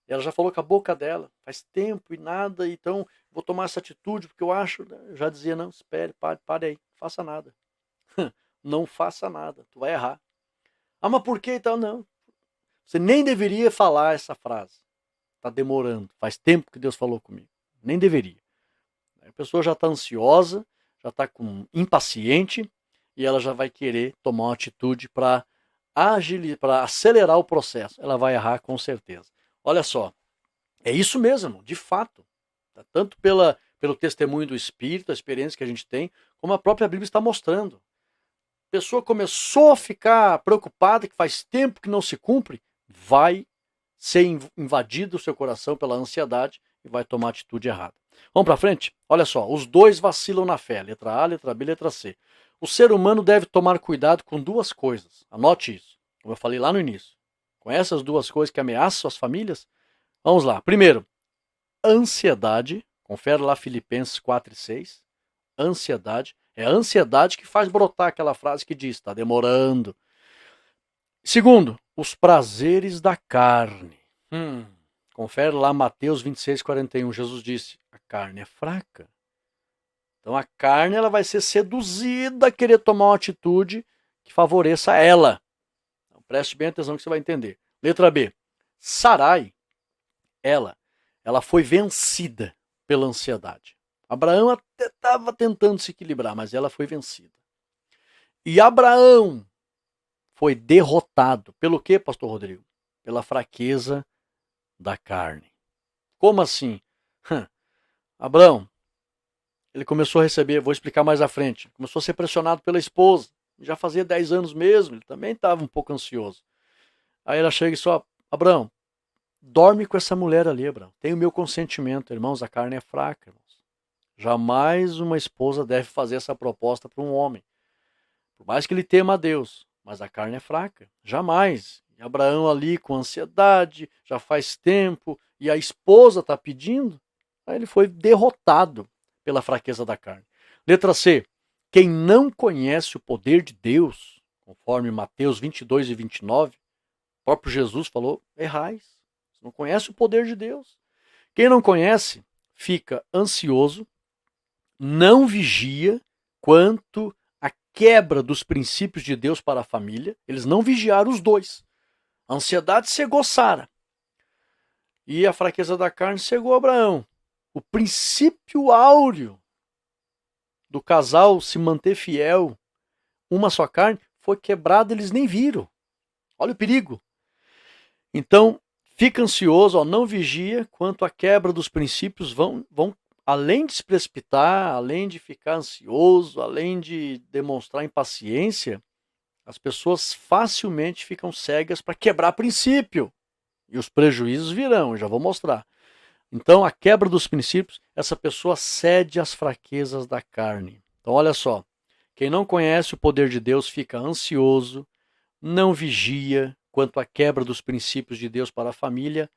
Ela já falou com a boca dela, faz tempo e nada, então vou tomar essa atitude, porque eu acho. Eu já dizia: não, espere, pare aí, não faça nada. Não faça nada, tu vai errar. Ah, mas por que então? Não. Você nem deveria falar essa frase. Está demorando. Faz tempo que Deus falou comigo. Nem deveria. A pessoa já está ansiosa, já está impaciente e ela já vai querer tomar uma atitude para acelerar o processo. Ela vai errar com certeza. Olha só, é isso mesmo, de fato. Tanto pelo testemunho do Espírito, a experiência que a gente tem, como a própria Bíblia está mostrando. A pessoa começou a ficar preocupada que faz tempo que não se cumpre, vai ser invadido o seu coração pela ansiedade e vai tomar atitude errada. Vamos para frente? Olha só, os dois vacilam na fé, letra A, letra B, letra C. O ser humano deve tomar cuidado com duas coisas. Anote isso, como eu falei lá no início. Com essas duas coisas que ameaçam as famílias, vamos lá. Primeiro, ansiedade. Confere lá Filipenses 4 e 6. Ansiedade. É a ansiedade que faz brotar aquela frase que diz: está demorando. Segundo, os prazeres da carne. Confere lá Mateus 26, 41. Jesus disse: a carne é fraca. Então a carne ela vai ser seduzida a querer tomar uma atitude que favoreça ela. Então, preste bem atenção que você vai entender. Letra B. Sarai, ela foi vencida pela ansiedade. Abraão até estava tentando se equilibrar, mas ela foi vencida. E Abraão foi derrotado. Pelo quê, pastor Rodrigo? Pela fraqueza da carne. Como assim? Abraão, ele começou a receber, vou explicar mais à frente, começou a ser pressionado pela esposa. Já fazia 10 anos mesmo, ele também estava um pouco ansioso. Aí ela chega e só: Abraão, dorme com essa mulher ali, Abraão. Tem o meu consentimento. Irmãos, a carne é fraca, irmãos. Jamais uma esposa deve fazer essa proposta para um homem. Por mais que ele tema a Deus, mas a carne é fraca. Jamais. E Abraão ali com ansiedade, já faz tempo, e a esposa está pedindo, aí ele foi derrotado pela fraqueza da carne. Letra C. Quem não conhece o poder de Deus, conforme Mateus 22 e 29, o próprio Jesus falou: errais. Você não conhece o poder de Deus. Quem não conhece fica ansioso, não vigia quanto quebra dos princípios de Deus para a família. Eles não vigiaram os dois. A ansiedade cegou Sara. E a fraqueza da carne cegou Abraão. O princípio áureo do casal se manter fiel, uma só carne, foi quebrado, eles nem viram. Olha o perigo. Então, fica ansioso, não vigia, quanto à quebra dos princípios, vão além de se precipitar, além de ficar ansioso, além de demonstrar impaciência, as pessoas facilmente ficam cegas para quebrar princípio. E os prejuízos virão, eu já vou mostrar. Então, a quebra dos princípios, essa pessoa cede às fraquezas da carne. Então, olha só, quem não conhece o poder de Deus fica ansioso, não vigia quanto à quebra dos princípios de Deus para a família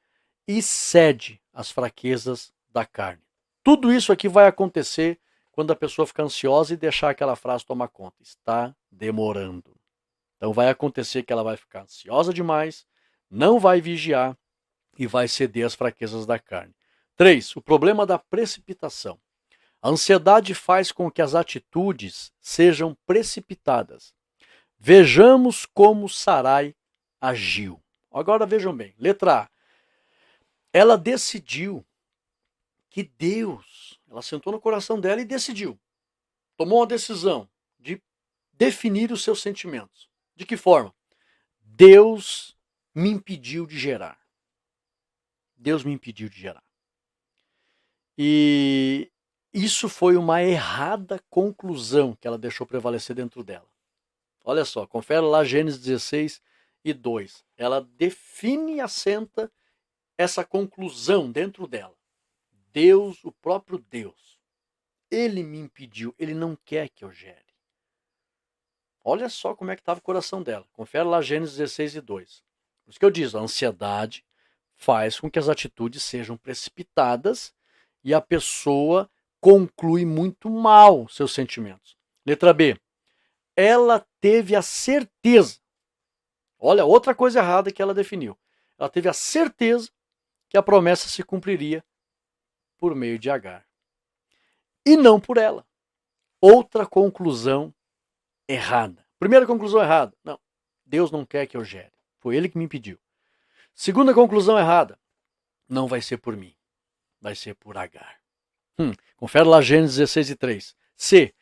e cede às fraquezas da carne. Tudo isso aqui vai acontecer quando a pessoa fica ansiosa e deixar aquela frase tomar conta. Está demorando. Então vai acontecer que ela vai ficar ansiosa demais, não vai vigiar e vai ceder às fraquezas da carne. 3. O problema da precipitação. A ansiedade faz com que as atitudes sejam precipitadas. Vejamos como Sarai agiu. Agora vejam bem. Letra A. Ela decidiu que Deus, ela sentou no coração dela e decidiu. Tomou uma decisão de definir os seus sentimentos. De que forma? Deus me impediu de gerar. Deus me impediu de gerar. E isso foi uma errada conclusão que ela deixou prevalecer dentro dela. Olha só, confere lá Gênesis 16 e 2. Ela define e assenta essa conclusão dentro dela. Deus, o próprio Deus, ele me impediu, ele não quer que eu gere. Olha só como é que estava o coração dela. Confere lá Gênesis 16 e 2. Por isso que eu disse, a ansiedade faz com que as atitudes sejam precipitadas e a pessoa conclui muito mal seus sentimentos. Letra B. Ela teve a certeza. Olha, outra coisa errada que ela definiu. Ela teve a certeza que a promessa se cumpriria por meio de Agar. E não por ela. Outra conclusão errada. Primeira conclusão errada. Não, Deus não quer que eu gere. Foi ele que me impediu. Segunda conclusão errada. Não vai ser por mim. Vai ser por Agar. Confere lá Gênesis 16 e 3. C.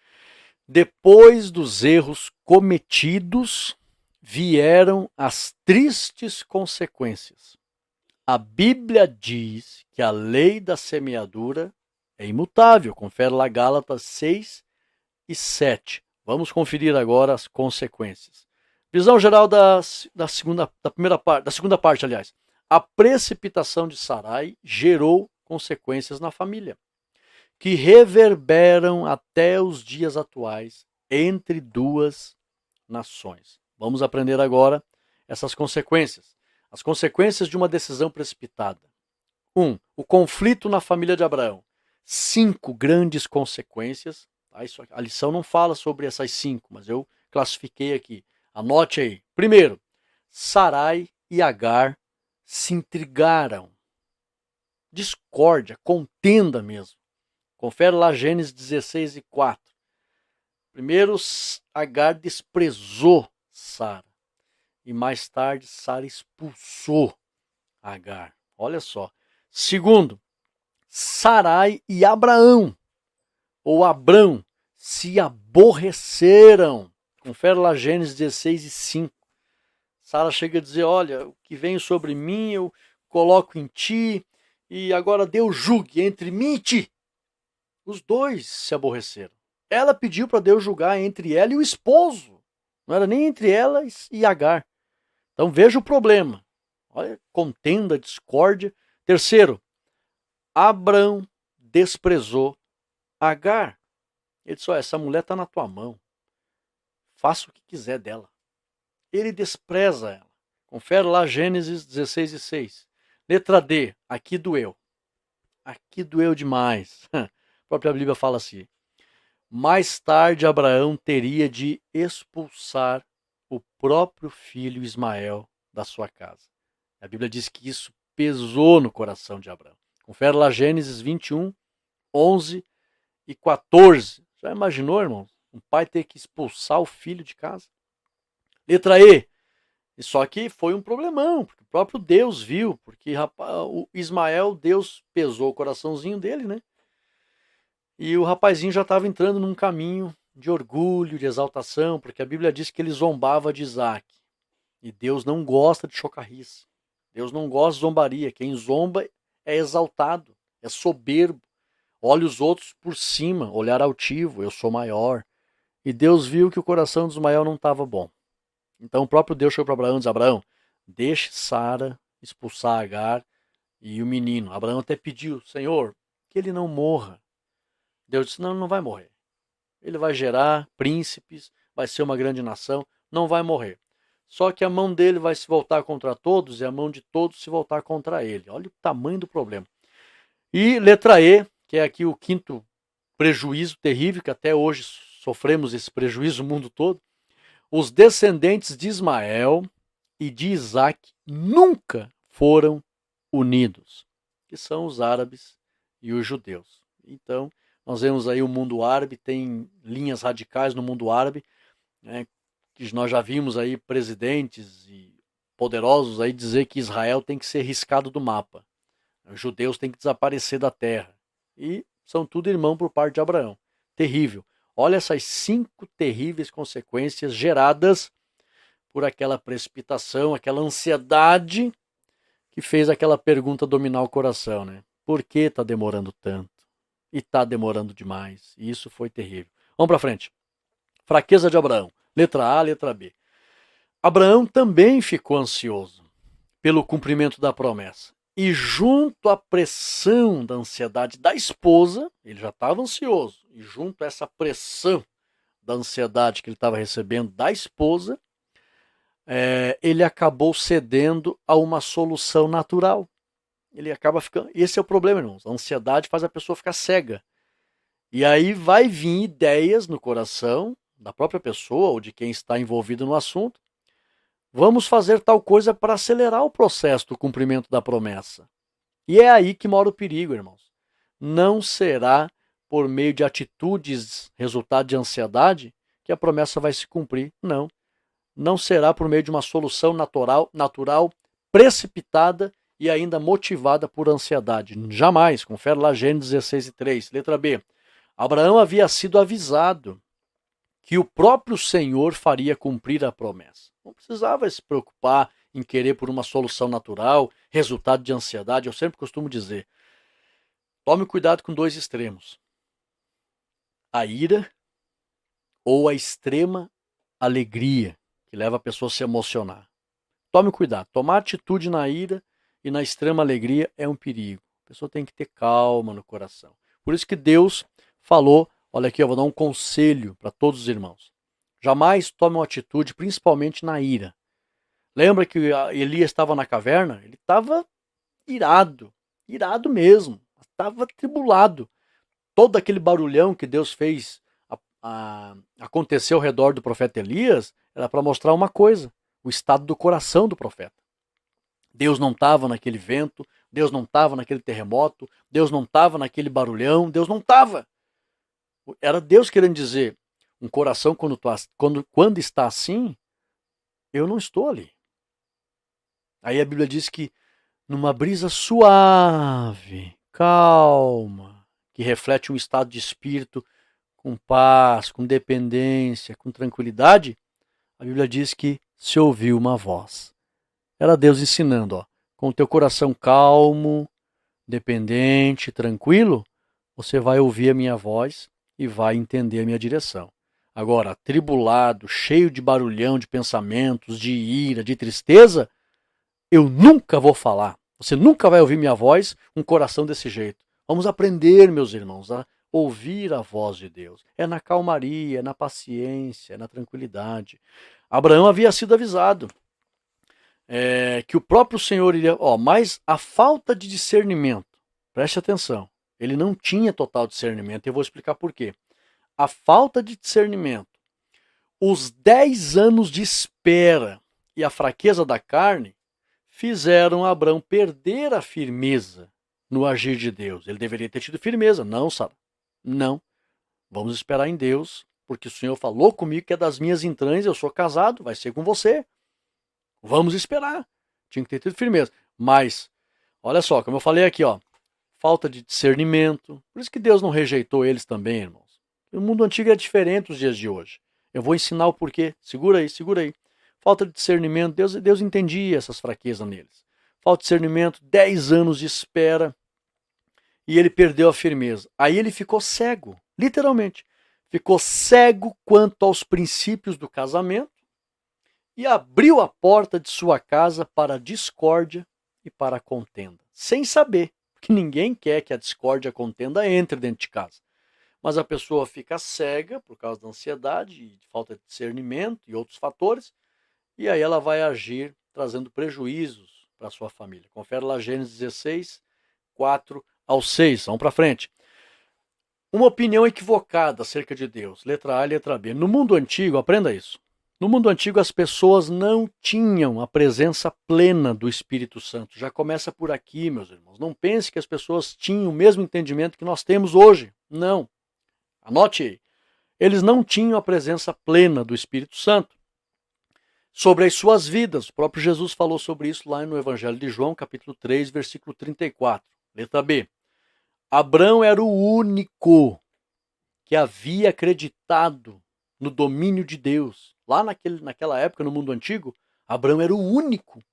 Depois dos erros cometidos, vieram as tristes consequências. A Bíblia diz que a lei da semeadura é imutável. Confere lá Gálatas 6 e 7. Vamos conferir agora as consequências. Visão geral da segunda parte, aliás. A precipitação de Sarai gerou consequências na família, que reverberam até os dias atuais entre duas nações. Vamos aprender agora essas consequências. As consequências de uma decisão precipitada. 1. O conflito na família de Abraão. 5 grandes consequências. A lição não fala sobre essas 5, mas eu classifiquei aqui. Anote aí. Primeiro, Sarai e Agar se intrigaram. Discórdia, contenda mesmo. Confere lá Gênesis 16 e 4. Primeiro, Agar desprezou Sara. E mais tarde, Sara expulsou Agar. Olha só. Segundo, Sarai e Abraão, ou Abrão, se aborreceram. Confere lá Gênesis 16 e 5. Sara chega a dizer, olha, o que vem sobre mim eu coloco em ti, e agora Deus julgue entre mim e ti. Os dois se aborreceram. Ela pediu para Deus julgar entre ela e o esposo. Não era nem entre ela e Agar. Então veja o problema. Olha, contenda, discórdia. Terceiro, Abrão desprezou Agar. Ele disse, olha, essa mulher está na tua mão. Faça o que quiser dela. Ele despreza ela. Confere lá Gênesis 16 e 6. Letra D, aqui doeu. Aqui doeu demais. A própria Bíblia fala assim. Mais tarde, Abraão teria de expulsar o próprio filho Ismael da sua casa. A Bíblia diz que isso pesou no coração de Abraão. Confere lá Gênesis 21, 11 e 14. Já imaginou, irmão? Um pai ter que expulsar o filho de casa. Letra E. Só que foi um problemão, porque o próprio Deus viu, porque o Ismael, Deus pesou o coraçãozinho dele, né? E o rapazinho já estava entrando num caminho de orgulho, de exaltação, porque a Bíblia diz que ele zombava de Isaac. E Deus não gosta de chocarrice. Deus não gosta de zombaria. Quem zomba é exaltado, é soberbo. Olha os outros por cima, olhar altivo, eu sou maior. E Deus viu que o coração de Ismael não estava bom. Então o próprio Deus chegou para Abraão e disse: Abraão, deixe Sara expulsar Agar e o menino. Abraão até pediu: Senhor, que ele não morra. Deus disse: não, ele não vai morrer. Ele vai gerar príncipes, vai ser uma grande nação, não vai morrer. Só que a mão dele vai se voltar contra todos e a mão de todos se voltar contra ele. Olha o tamanho do problema. E letra E, que é aqui o quinto prejuízo terrível, que até hoje sofremos esse prejuízo no mundo todo. Os descendentes de Ismael e de Isaac nunca foram unidos, que são os árabes e os judeus. Então, nós vemos aí o mundo árabe, tem linhas radicais no mundo árabe, né, que nós já vimos aí presidentes e poderosos aí dizer que Israel tem que ser riscado do mapa. Os judeus têm que desaparecer da terra. E são tudo irmão por parte de Abraão. Terrível. Olha essas 5 terríveis consequências geradas por aquela precipitação, aquela ansiedade que fez aquela pergunta dominar o coração, né? Por que está demorando tanto? E está demorando demais. E isso foi terrível. Vamos para frente. Fraqueza de Abraão. Letra A, letra B. Abraão também ficou ansioso pelo cumprimento da promessa. E junto à pressão da ansiedade da esposa, ele já estava ansioso, e junto a essa pressão da ansiedade que ele estava recebendo da esposa, ele acabou cedendo a uma solução natural. Ele acaba ficando... Esse é o problema, irmãos. A ansiedade faz a pessoa ficar cega. E aí vai vir ideias no coração da própria pessoa ou de quem está envolvido no assunto. Vamos fazer tal coisa para acelerar o processo do cumprimento da promessa. E é aí que mora o perigo, irmãos. Não será por meio de atitudes resultado de ansiedade que a promessa vai se cumprir. Não. Não será por meio de uma solução natural precipitada e ainda motivada por ansiedade. Jamais. Confere lá Gênesis 16:3. Letra B. Abraão havia sido avisado que o próprio Senhor faria cumprir a promessa. Não precisava se preocupar em querer por uma solução natural, resultado de ansiedade. Eu sempre costumo dizer, tome cuidado com 2 extremos. A ira ou a extrema alegria, que leva a pessoa a se emocionar. Tome cuidado. Tomar atitude na ira e na extrema alegria é um perigo. A pessoa tem que ter calma no coração. Por isso que Deus falou, olha aqui, eu vou dar um conselho para todos os irmãos. Jamais tome uma atitude, principalmente na ira. Lembra que Elias estava na caverna? Ele estava irado mesmo, estava atribulado. Todo aquele barulhão que Deus fez acontecer ao redor do profeta Elias era para mostrar uma coisa, o estado do coração do profeta. Deus não estava naquele vento, Deus não estava naquele terremoto, Deus não estava naquele barulhão, Deus não estava. Era Deus querendo dizer, um coração quando está assim, eu não estou ali. Aí a Bíblia diz que numa brisa suave, calma, que reflete um estado de espírito com paz, com dependência, com tranquilidade, a Bíblia diz que se ouviu uma voz. Era Deus ensinando, com o teu coração calmo, dependente, tranquilo, você vai ouvir a minha voz e vai entender a minha direção. Agora, atribulado, cheio de barulhão, de pensamentos, de ira, de tristeza, eu nunca vou falar. Você nunca vai ouvir minha voz, um coração desse jeito. Vamos aprender, meus irmãos, a ouvir a voz de Deus. É na calmaria, é na paciência, é na tranquilidade. Abraão havia sido avisado que o próprio Senhor iria... mas a falta de discernimento, preste atenção, ele não tinha total discernimento, e eu vou explicar por quê. A falta de discernimento, os 10 anos de espera e a fraqueza da carne fizeram Abraão perder a firmeza no agir de Deus. Ele deveria ter tido firmeza. Não, Sara. Não. Vamos esperar em Deus. porque o Senhor falou comigo que é das minhas entranhas, eu sou casado, vai ser com você. Vamos esperar. Tinha que ter tido firmeza. Mas, olha só, como eu falei aqui, ó, falta de discernimento. Por isso que Deus não rejeitou eles também, irmãos. O mundo antigo é diferente dos dias de hoje. Eu vou ensinar o porquê. Segura aí, segura aí. Falta de discernimento. Deus entendia essas fraquezas neles. Falta de discernimento, 10 anos de espera. E ele perdeu a firmeza. Aí ele ficou cego, literalmente. Ficou cego quanto aos princípios do casamento e abriu a porta de sua casa para a discórdia e para a contenda. Sem saber, porque ninguém quer que a discórdia e a contenda entre dentro de casa. Mas a pessoa fica cega por causa da ansiedade e falta de discernimento e outros fatores, e aí ela vai agir trazendo prejuízos para a sua família. Confere lá Gênesis 16, 4 ao 6. Vamos para frente. Uma opinião equivocada acerca de Deus. Letra A e letra B. No mundo antigo, aprenda isso. No mundo antigo, as pessoas não tinham a presença plena do Espírito Santo. Já começa por aqui, meus irmãos. Não pense que as pessoas tinham o mesmo entendimento que nós temos hoje. Não. Anote aí. Eles não tinham a presença plena do Espírito Santo sobre as suas vidas. O próprio Jesus falou sobre isso lá no Evangelho de João, capítulo 3, versículo 34. Letra B. Abrão era o único que havia acreditado no domínio de Deus. Lá naquela época, no mundo antigo, Abrão era o único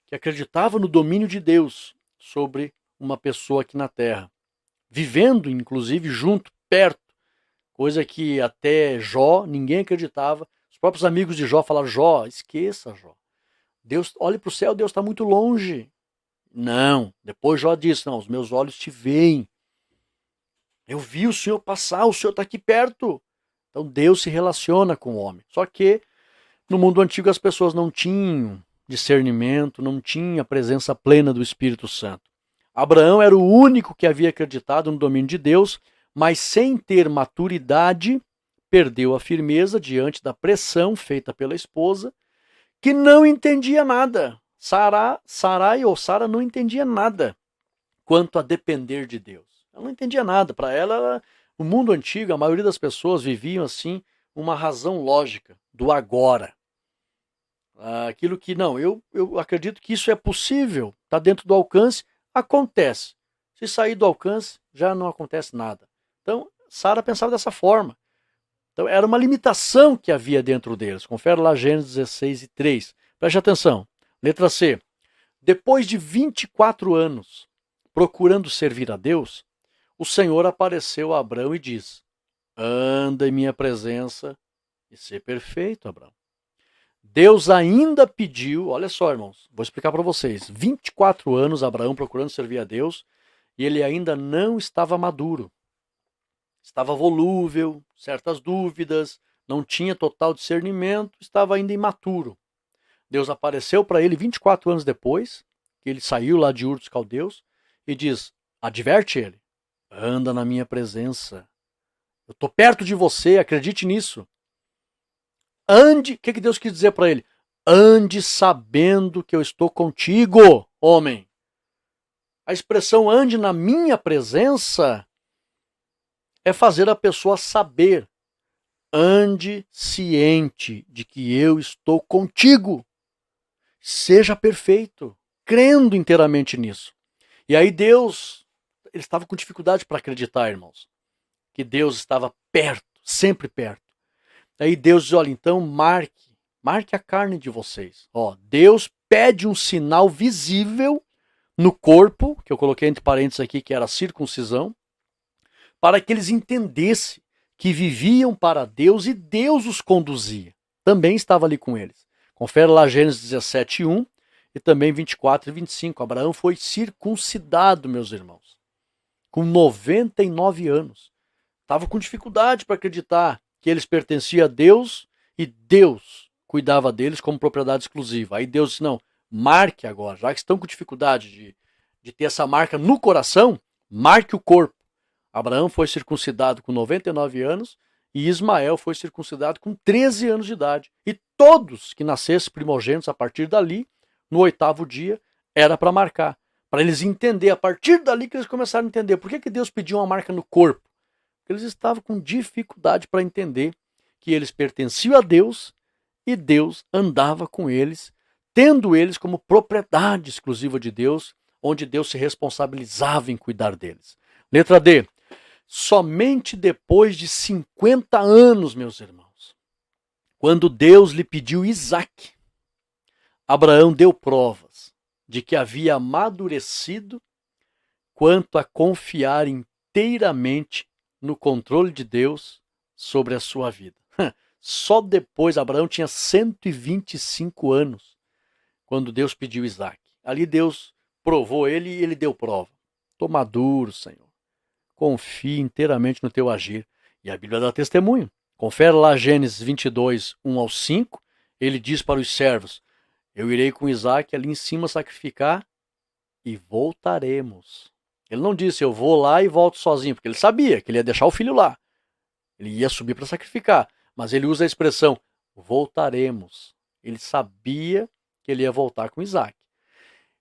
que acreditava no domínio de Deus sobre uma pessoa aqui na terra. Vivendo, inclusive, junto, perto. Coisa que até Jó, ninguém acreditava. Os próprios amigos de Jó falaram, Jó, esqueça, Jó. Deus, olhe para o céu, Deus está muito longe. Não. Depois Jó disse, não, os meus olhos te veem. Eu vi o Senhor passar, o Senhor está aqui perto. Então Deus se relaciona com o homem. Só que no mundo antigo as pessoas não tinham discernimento, não tinham a presença plena do Espírito Santo. Abraão era o único que havia acreditado no domínio de Deus, mas sem ter maturidade, perdeu a firmeza diante da pressão feita pela esposa, que não entendia nada. Sarai ou Sara não entendia nada quanto a depender de Deus. Ela não entendia nada. Para ela, no mundo antigo, a maioria das pessoas viviam assim uma razão lógica do agora. Aquilo que, não, eu acredito que isso é possível, está dentro do alcance, acontece. Se sair do alcance, já não acontece nada. Então, Sara pensava dessa forma. Então, era uma limitação que havia dentro deles. Confere lá Gênesis 16 e 3. Preste atenção. Letra C. Depois de 24 anos procurando servir a Deus, o Senhor apareceu a Abrão e diz, anda em minha presença e ser perfeito, Abrão. Deus ainda pediu, olha só, irmãos, vou explicar para vocês, 24 anos Abraão procurando servir a Deus e ele ainda não estava maduro. Estava volúvel, certas dúvidas, não tinha total discernimento, estava ainda imaturo. Deus apareceu para ele 24 anos depois, que ele saiu lá de Ur dos Caldeus, e diz, adverte ele, anda na minha presença. Eu estou perto de você, acredite nisso. Ande, o que Deus quis dizer para ele? Ande sabendo que eu estou contigo, homem. A expressão ande na minha presença é fazer a pessoa saber. Ande ciente de que eu estou contigo. Seja perfeito, crendo inteiramente nisso. E aí Deus, ele estava com dificuldade para acreditar, irmãos, que Deus estava perto, sempre perto. Aí Deus diz, olha, então marque a carne de vocês. Ó, Deus pede um sinal visível no corpo, que eu coloquei entre parênteses aqui, que era a circuncisão, para que eles entendessem que viviam para Deus e Deus os conduzia. Também estava ali com eles. Confere lá Gênesis 17, 1 e também 24 e 25. Abraão foi circuncidado, meus irmãos, com 99 anos. Estava com dificuldade para acreditar que eles pertenciam a Deus e Deus cuidava deles como propriedade exclusiva. Aí Deus disse, não, marque agora, já que estão com dificuldade de ter essa marca no coração, marque o corpo. Abraão foi circuncidado com 99 anos e Ismael foi circuncidado com 13 anos de idade. E todos que nascessem primogênitos a partir dali, no 8º dia, era para marcar. Para eles entenderem, a partir dali que eles começaram a entender. Por que Deus pediu uma marca no corpo? Porque eles estavam com dificuldade para entender que eles pertenciam a Deus e Deus andava com eles, tendo eles como propriedade exclusiva de Deus, onde Deus se responsabilizava em cuidar deles. Letra D. Somente depois de 50 anos, meus irmãos, quando Deus lhe pediu Isaque, Abraão deu provas de que havia amadurecido quanto a confiar inteiramente no controle de Deus sobre a sua vida. Só depois, Abraão tinha 125 anos, quando Deus pediu Isaque. Ali Deus provou ele e ele deu prova. Estou maduro, Senhor. Confie inteiramente no teu agir. E a Bíblia dá testemunho. Confere lá Gênesis 22, 1 ao 5. Ele diz para os servos: eu irei com Isaque ali em cima sacrificar e voltaremos. Ele não disse, eu vou lá e volto sozinho, porque ele sabia que ele ia deixar o filho lá. Ele ia subir para sacrificar. Mas ele usa a expressão, voltaremos. Ele sabia que ele ia voltar com Isaque.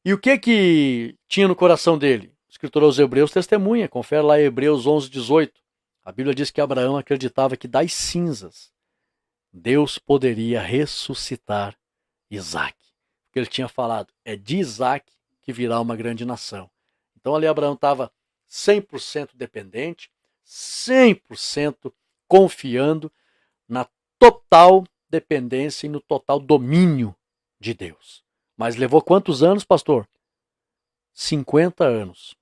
E o que tinha no coração dele? O escritor aos Hebreus testemunha, confere lá em Hebreus 11, 18. A Bíblia diz que Abraão acreditava que das cinzas Deus poderia ressuscitar Isaque. Porque ele tinha falado, é de Isaque que virá uma grande nação. Então ali Abraão estava 100% dependente, 100% confiando na total dependência e no total domínio de Deus. Mas levou quantos anos, pastor? 50 anos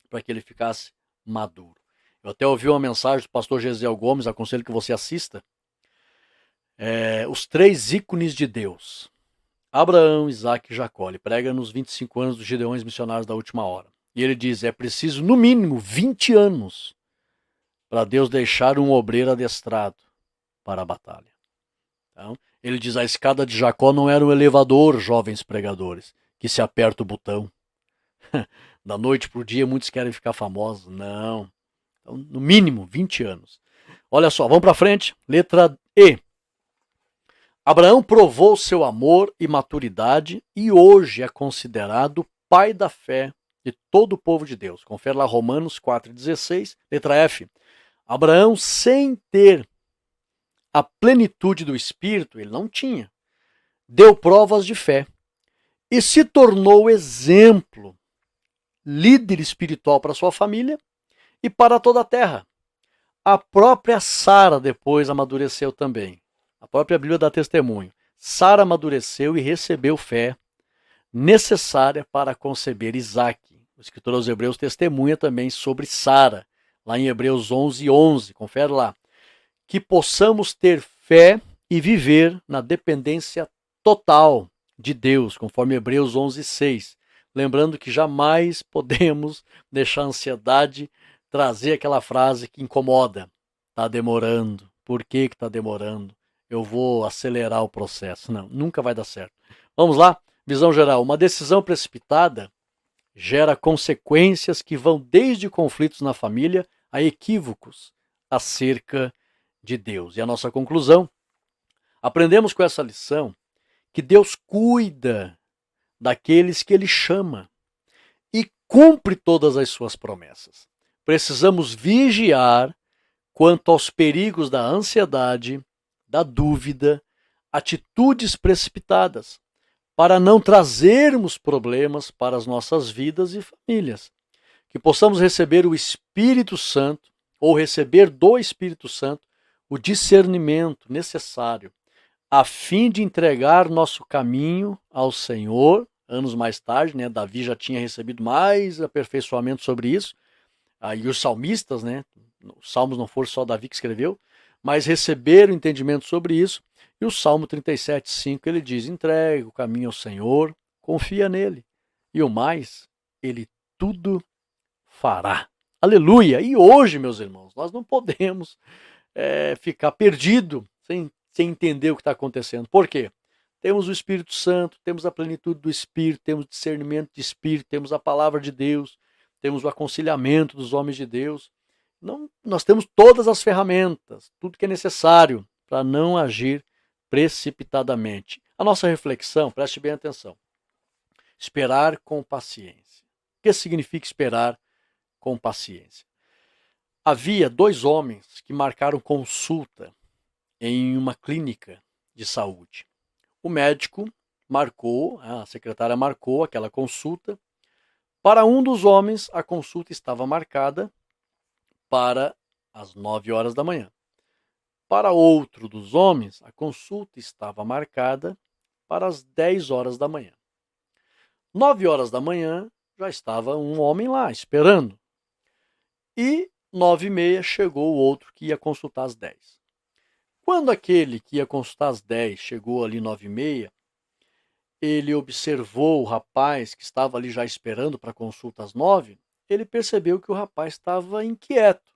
para que ele ficasse maduro. Eu até ouvi uma mensagem do pastor Gesiel Gomes, aconselho que você assista. Os 3 ícones de Deus. Abraão, Isaque e Jacó. Ele prega nos 25 anos dos Gideões Missionários da Última Hora. E ele diz, é preciso no mínimo 20 anos para Deus deixar um obreiro adestrado para a batalha. Então, ele diz, a escada de Jacó não era um elevador, jovens pregadores, que se aperta o botão. Da noite para o dia, muitos querem ficar famosos. Não. Então, no mínimo, 20 anos. Olha só, vamos para frente. Letra E. Abraão provou seu amor e maturidade e hoje é considerado pai da fé de todo o povo de Deus. Confere lá Romanos 4,16. Letra F. Abraão, sem ter a plenitude do Espírito, ele não tinha, deu provas de fé e se tornou exemplo, líder espiritual para sua família e para toda a terra. A própria Sara depois amadureceu também. A própria Bíblia dá testemunho. Sara amadureceu e recebeu fé necessária para conceber Isaque. O escritor aos Hebreus testemunha também sobre Sara, lá em Hebreus 11, 11. Confere lá. Que possamos ter fé e viver na dependência total de Deus, conforme Hebreus 11, 6. Lembrando que jamais podemos deixar a ansiedade trazer aquela frase que incomoda. Está demorando. Por que está demorando? Eu vou acelerar o processo. Não, nunca vai dar certo. Vamos lá? Visão geral. Uma decisão precipitada gera consequências que vão desde conflitos na família a equívocos acerca de Deus. E a nossa conclusão, aprendemos com essa lição que Deus cuida daqueles que Ele chama e cumpre todas as suas promessas. Precisamos vigiar quanto aos perigos da ansiedade, da dúvida, atitudes precipitadas, para não trazermos problemas para as nossas vidas e famílias. Que possamos receber o Espírito Santo, ou receber do Espírito Santo, o discernimento necessário, a fim de entregar nosso caminho ao Senhor. Anos mais tarde, Davi já tinha recebido mais aperfeiçoamento sobre isso, e os salmistas, os salmos não foram só Davi que escreveu, mas receberam entendimento sobre isso. E o Salmo 37, 5, ele diz, entregue o caminho ao Senhor, confia nele, e o mais, ele tudo fará. Aleluia! E hoje, meus irmãos, nós não podemos ficar perdido sem entender o que está acontecendo. Por quê? Temos o Espírito Santo, temos a plenitude do Espírito, temos discernimento de Espírito, temos a palavra de Deus, temos o aconselhamento dos homens de Deus. Nós temos todas as ferramentas, tudo que é necessário para não agir precipitadamente. A nossa reflexão, preste bem atenção. Esperar com paciência. O que significa esperar com paciência? Havia 2 homens que marcaram consulta em uma clínica de saúde. O médico marcou, a secretária marcou aquela consulta. Para um dos homens, a consulta estava marcada para as 9 horas da manhã. Para outro dos homens, a consulta estava marcada para as 10 horas da manhã. 9 horas da manhã, já estava um homem lá esperando. E 9h30 chegou o outro que ia consultar às 10. Quando aquele que ia consultar às 10 chegou ali 9h30, ele observou o rapaz que estava ali já esperando para a consulta às 9, ele percebeu que o rapaz estava inquieto.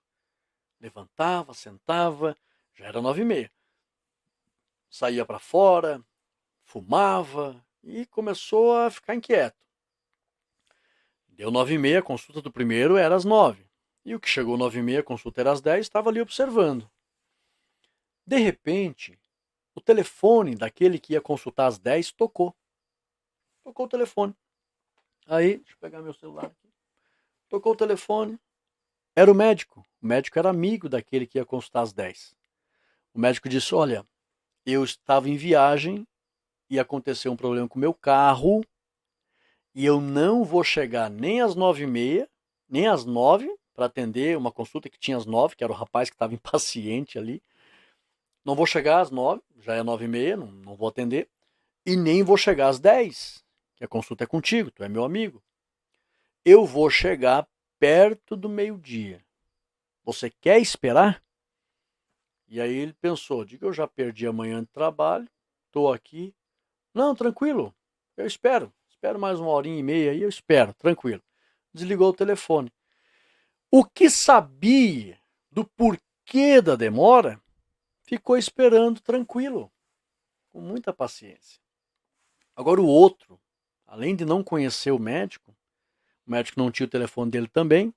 Levantava, sentava, já era 9h30. Saía para fora, fumava e começou a ficar inquieto. Deu 9h30, a consulta do primeiro era às 9. E o que chegou 9h30, a consulta era às 10, estava ali observando. De repente, o telefone daquele que ia consultar às 10 tocou. Tocou o telefone. Aí, deixa eu pegar meu celular aqui. Tocou o telefone. Era o médico. O médico era amigo daquele que ia consultar às 10. O médico disse, olha, eu estava em viagem e aconteceu um problema com o meu carro e eu não vou chegar nem às 9h30, nem às 9 para atender uma consulta que tinha às 9, que era o rapaz que estava impaciente ali. Não vou chegar às 9, já é 9h30, não vou atender. E nem vou chegar às 10, que a consulta é contigo, tu é meu amigo. Eu vou chegar perto do meio-dia. Você quer esperar? E aí ele pensou, diga, eu já perdi a manhã de trabalho, estou aqui. Não, tranquilo, eu espero. Espero mais 1h30 aí, eu espero, tranquilo. Desligou o telefone. O que sabia do porquê da demora, ficou esperando tranquilo, com muita paciência. Agora o outro, além de não conhecer o médico não tinha o telefone dele também,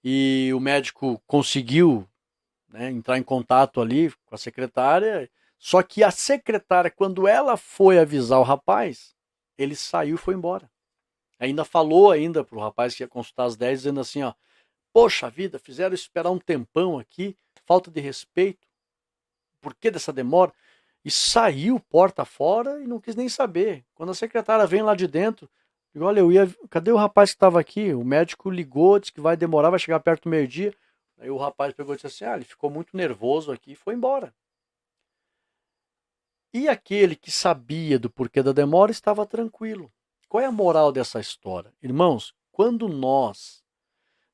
e o médico conseguiu, né, entrar em contato ali com a secretária, só que a secretária, quando ela foi avisar o rapaz, ele saiu e foi embora. Ainda falou ainda pro rapaz que ia consultar às 10, dizendo assim, ó, poxa vida, fizeram esperar um tempão aqui, falta de respeito, por que dessa demora? E saiu porta fora e não quis nem saber. Quando a secretária vem lá de dentro, digo, olha, cadê o rapaz que estava aqui? O médico ligou, disse que vai demorar, vai chegar perto do meio-dia. Aí o rapaz pegou e disse assim, ele ficou muito nervoso aqui e foi embora. E aquele que sabia do porquê da demora estava tranquilo. Qual é a moral dessa história? Irmãos, quando nós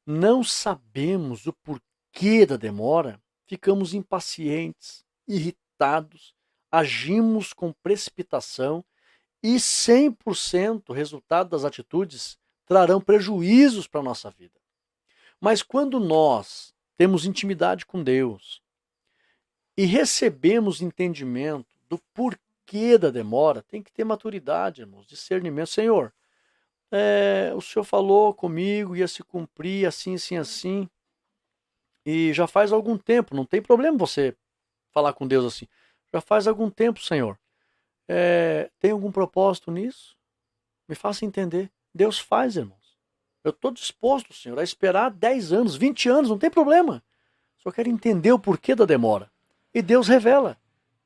não sabemos o porquê da demora, ficamos impacientes, irritados, agimos com precipitação e 100% resultado das atitudes trarão prejuízos para a nossa vida. Mas quando nós temos intimidade com Deus e recebemos entendimento do porquê da demora, tem que ter maturidade, irmãos, discernimento. Senhor, o Senhor falou comigo, ia se cumprir assim, assim, assim, e já faz algum tempo, não tem problema você falar com Deus assim, já faz algum tempo, Senhor, tem algum propósito nisso? Me faça entender. Deus faz, irmãos. Eu estou disposto, Senhor, a esperar 10 anos, 20 anos, não tem problema. Só quero entender o porquê da demora. E Deus revela.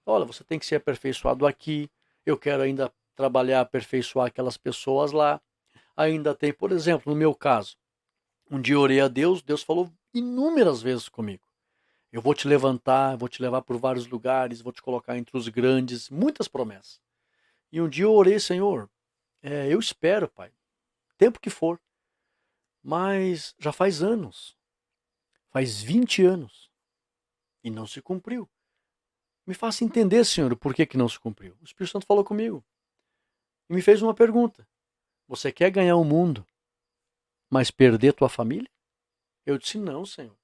Olha, você tem que ser aperfeiçoado aqui, eu quero ainda trabalhar, aperfeiçoar aquelas pessoas lá. Ainda tem, por exemplo, no meu caso, um dia eu orei a Deus, Deus falou inúmeras vezes comigo. Eu vou te levantar, vou te levar por vários lugares, vou te colocar entre os grandes, muitas promessas. E um dia eu orei, Senhor, eu espero, Pai, tempo que for, mas já faz anos, faz 20 anos, e não se cumpriu. Me faça entender, Senhor, o porquê que não se cumpriu. O Espírito Santo falou comigo e me fez uma pergunta. Você quer ganhar o mundo, mas perder tua família? Eu disse, não, Senhor.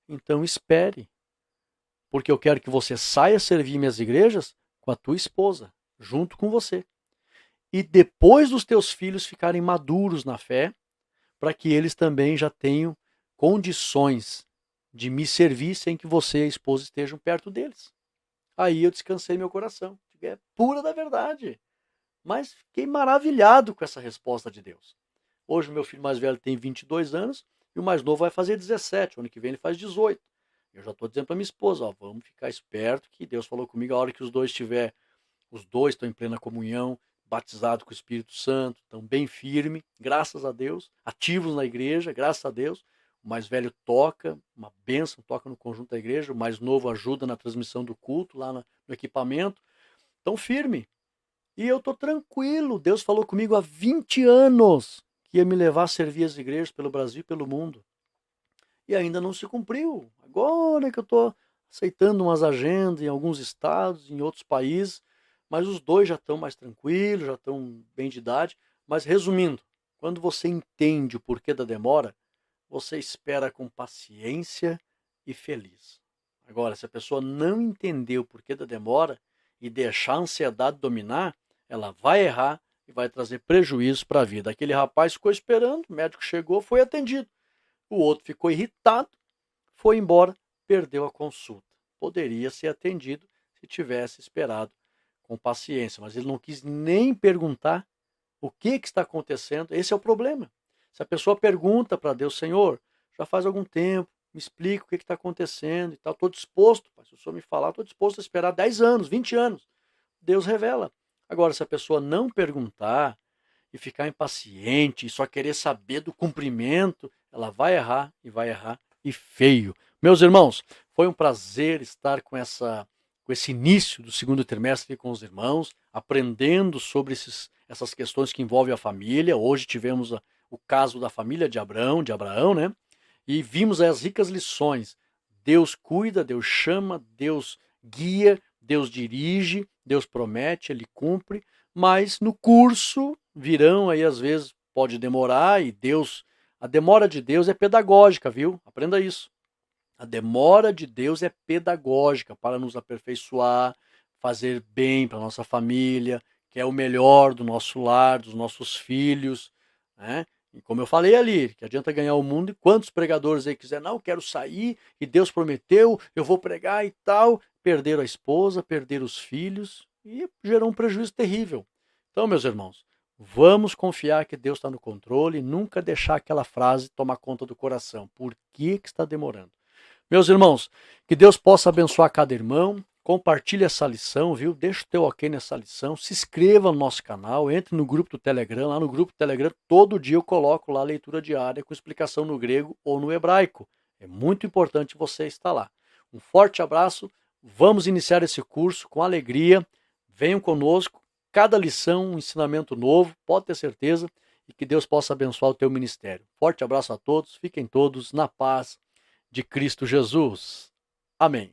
Então espere, porque eu quero que você saia servir minhas igrejas com a tua esposa, junto com você. E depois dos teus filhos ficarem maduros na fé, para que eles também já tenham condições de me servir sem que você e a esposa estejam perto deles. Aí eu descansei meu coração. É pura da verdade. Mas fiquei maravilhado com essa resposta de Deus. Hoje o meu filho mais velho tem 22 anos e o mais novo vai fazer 17. O ano que vem ele faz 18. Eu já estou dizendo para minha esposa, ó, vamos ficar esperto que Deus falou comigo, a hora que os dois estão em plena comunhão, batizados com o Espírito Santo, estão bem firmes, graças a Deus, ativos na igreja, graças a Deus. O mais velho toca, uma bênção, toca no conjunto da igreja, o mais novo ajuda na transmissão do culto, lá no equipamento. Estão firme. E eu estou tranquilo. Deus falou comigo há 20 anos que ia me levar a servir as igrejas pelo Brasil e pelo mundo. E ainda não se cumpriu. Agora que eu estou aceitando umas agendas em alguns estados, em outros países, mas os dois já estão mais tranquilos, já estão bem de idade. Mas resumindo, quando você entende o porquê da demora, você espera com paciência e feliz. Agora, se a pessoa não entender o porquê da demora e deixar a ansiedade dominar, ela vai errar e vai trazer prejuízo para a vida. Aquele rapaz ficou esperando, o médico chegou, foi atendido. O outro ficou irritado, foi embora, perdeu a consulta. Poderia ser atendido se tivesse esperado com paciência, mas ele não quis nem perguntar o que está acontecendo. Esse é o problema. Se a pessoa pergunta para Deus, Senhor, já faz algum tempo, me explica o que está acontecendo e tal, estou disposto, se o Senhor me falar, estou disposto a esperar 10 anos, 20 anos. Deus revela. Agora, se a pessoa não perguntar e ficar impaciente e só querer saber do cumprimento, ela vai errar e feio. Meus irmãos, foi um prazer estar com esse início do segundo trimestre com os irmãos, aprendendo sobre essas questões que envolvem a família. Hoje tivemos o caso da família de Abraão, né? E vimos as ricas lições. Deus cuida, Deus chama, Deus guia, Deus dirige, Deus promete, Ele cumpre, mas no curso virão aí, às vezes pode demorar, e a demora de Deus é pedagógica, viu? Aprenda isso. A demora de Deus é pedagógica para nos aperfeiçoar, fazer bem para a nossa família, que é o melhor do nosso lar, dos nossos filhos, né? E como eu falei ali, que adianta ganhar o mundo, e quantos pregadores aí quiser, não, quero sair, e Deus prometeu, eu vou pregar e tal, perderam a esposa, perderam os filhos, e gerou um prejuízo terrível. Então, meus irmãos, vamos confiar que Deus está no controle e nunca deixar aquela frase tomar conta do coração. Por que está demorando? Meus irmãos, que Deus possa abençoar cada irmão. Compartilhe essa lição, viu? Deixa o teu ok nessa lição. Se inscreva no nosso canal, entre no grupo do Telegram. Lá no grupo do Telegram, todo dia eu coloco lá a leitura diária com explicação no grego ou no hebraico. É muito importante você estar lá. Um forte abraço. Vamos iniciar esse curso com alegria. Venham conosco. Cada lição, um ensinamento novo, pode ter certeza. E que Deus possa abençoar o teu ministério. Forte abraço a todos. Fiquem todos na paz de Cristo Jesus. Amém.